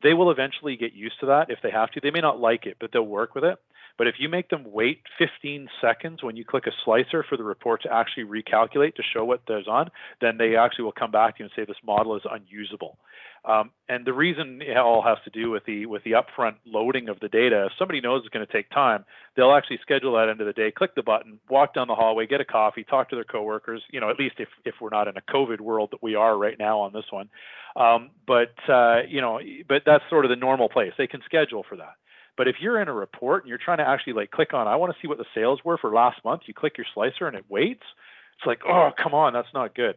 they will eventually get used to that if they have to. They may not like it, but they'll work with it. But if you make them wait 15 seconds when you click a slicer for the report to actually recalculate to show what goes on, then they actually will come back to you and say this model is unusable. And the reason it all has to do with the upfront loading of the data. If somebody knows it's going to take time, they'll actually schedule that into the day, click the button, walk down the hallway, get a coffee, talk to their coworkers. You know, at least if we're not in a COVID world that we are right now on this one. But that's sort of the normal place. They can schedule for that. But if you're in a report and you're trying to actually like click on, I want to see what the sales were for last month, you click your slicer and it waits. It's like, oh, come on, that's not good.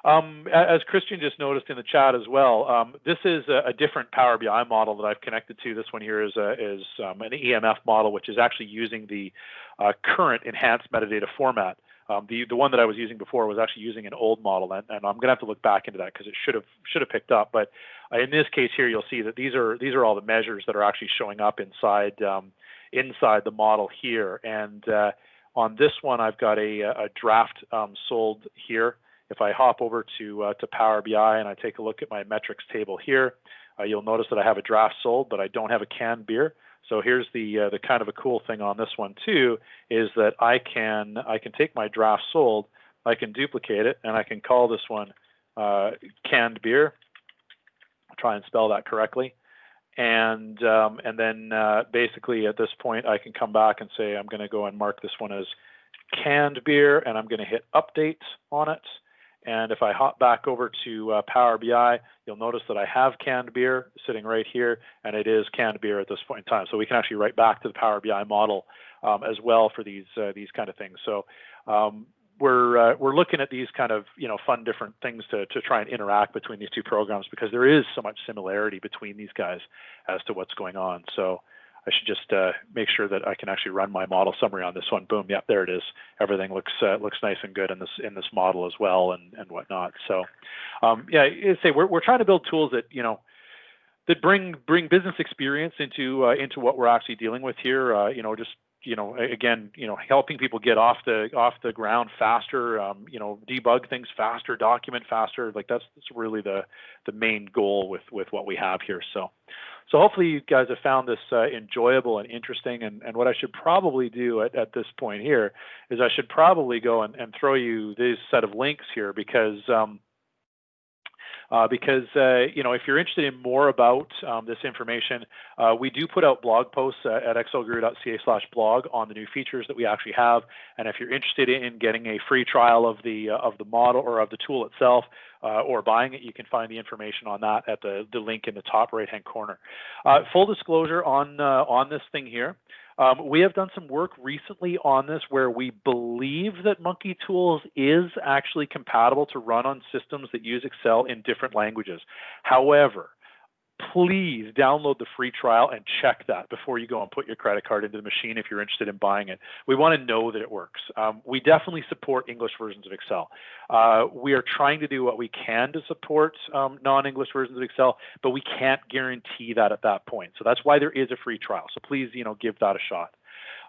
As Christian just noticed in the chat as well, this is a different Power BI model that I've connected to. This one here is an EMF model, which is actually using the current enhanced metadata format. The one that I was using before was actually using an old model, and I'm going to have to look back into that because it should have picked up. But in this case here, you'll see that these are all the measures that are actually showing up inside the model here. And on this one, I've got a draft sold here. If I hop over to Power BI and I take a look at my metrics table here, you'll notice that I have a draft sold, but I don't have a canned beer. So here's the kind of a cool thing on this one too, is that I can take my draft sold, I can duplicate it, and I can call this one canned beer. I'll try and spell that correctly. And then basically at this point, I can come back and say, I'm going to go and mark this one as canned beer, and I'm going to hit update on it. And if I hop back over to Power BI, you'll notice that I have canned beer sitting right here, and it is canned beer at this point in time. So we can actually write back to the Power BI model as well for these kind of things. So we're looking at these kind of fun different things to try and interact between these two programs, because there is so much similarity between these guys as to what's going on. So I should just make sure that I can actually run my model summary on this one. Boom, yep, there it is. Everything looks nice and good in this model as well, and whatnot. So yeah, we're trying to build tools that that bring business experience into what we're actually dealing with here. Again, helping people get off the ground faster, debug things faster, document faster. Like that's really the main goal with what we have here. So hopefully you guys have found this enjoyable and interesting. And what I should probably do at this point here is I should probably go and throw you this set of links here, because if you're interested in more about this information, we do put out blog posts at excelguru.ca/blog on the new features that we actually have. And if you're interested in getting a free trial of the model or of the tool itself, or buying it, you can find the information on that at the link in the top right-hand corner. Full disclosure on this thing here. We have done some work recently on this where we believe that Monkey Tools is actually compatible to run on systems that use Excel in different languages. However, please download the free trial and check that before you go and put your credit card into the machine if you're interested in buying it. We want to know that it works. We definitely support English versions of Excel. We are trying to do what we can to support non-English versions of Excel, but we can't guarantee that at that point. So that's why there is a free trial. So please, give that a shot.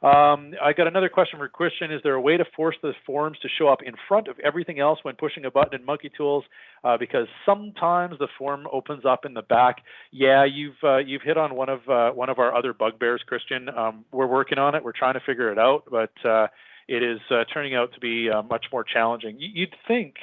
I got another question for Christian. Is there a way to force the forms to show up in front of everything else when pushing a button in Monkey Tools? Because sometimes the form opens up in the back. Yeah, you've hit on one of our other bugbears, Christian. We're working on it. We're trying to figure it out, but it is turning out to be much more challenging. You'd think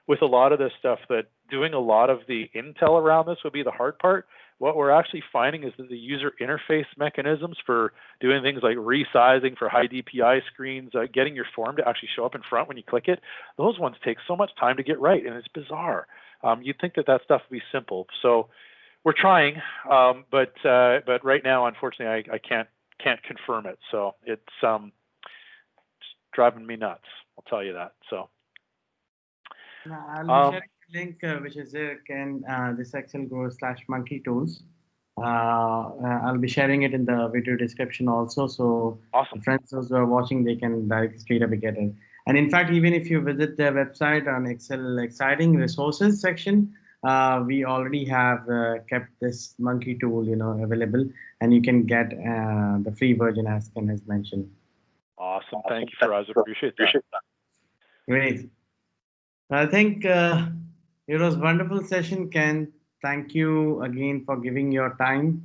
with a lot of this stuff that doing a lot of the intel around this would be the hard part. What we're actually finding is that the user interface mechanisms for doing things like resizing for high DPI screens, getting your form to actually show up in front when you click it, those ones take so much time to get right, and it's bizarre. You'd think that stuff would be simple. So we're trying, but right now, unfortunately, I can't confirm it. So it's driving me nuts. I'll tell you that. So I'll be sharing the link, which is this Excel Guru/Monkey Tools. I'll be sharing it in the video description also. So awesome. Friends who are watching, they can directly straight away get it. And in fact, even if you visit their website on Excel Exciting Resources section, we already have kept this Monkey tool, available, and you can get the free version as Ken has mentioned. Awesome. Thank you, Faraz. I appreciate that. Great. I think it was a wonderful session, Ken. Thank you again for giving your time.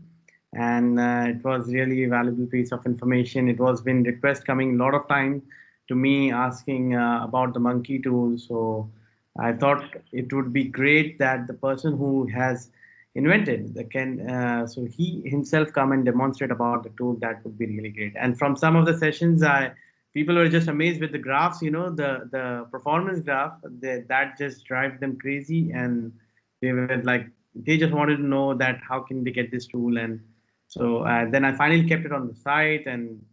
And it was really a valuable piece of information. It was been request coming a lot of time to me asking about the Monkey tool. So I thought it would be great that the person who has invented the Ken, so he himself come and demonstrate about the tool. That would be really great. And from some of the sessions, people were just amazed with the graphs, the performance graph, that just drive them crazy. And they were like, they just wanted to know that how can they get this tool. And so then I finally kept it on the site. And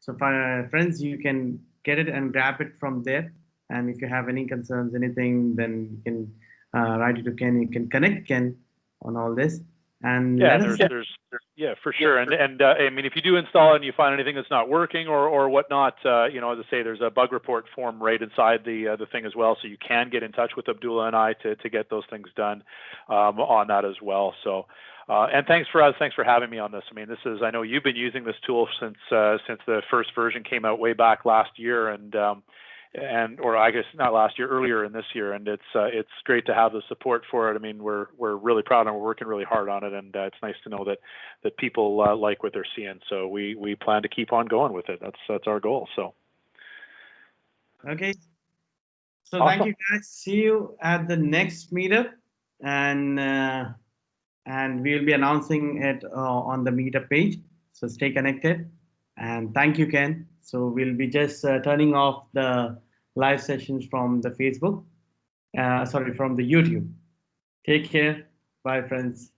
so for friends, you can get it and grab it from there. And if you have any concerns, anything, then you can write it to Ken. You can connect Ken on all this. And yeah, yeah, for sure. And I mean, if you do install it and you find anything that's not working or whatnot, as I say, there's a bug report form right inside the thing as well, so you can get in touch with Abdullah and I to get those things done on that as well. So, and thanks for having me on this. I mean, I know you've been using this tool since the first version came out way back last year, or I guess not last year, earlier in this year, and it's great to have the support for it. I mean, we're really proud and we're working really hard on it, and it's nice to know that people like what they're seeing. So we plan to keep on going with it. That's our goal. So okay. So Awesome. thank you guys. See you at the next meetup, and we'll be announcing it on the meetup page. So stay connected, and thank you, Ken. So we'll be just turning off the live sessions from the Facebook, sorry, from the YouTube. Take care. Bye, friends.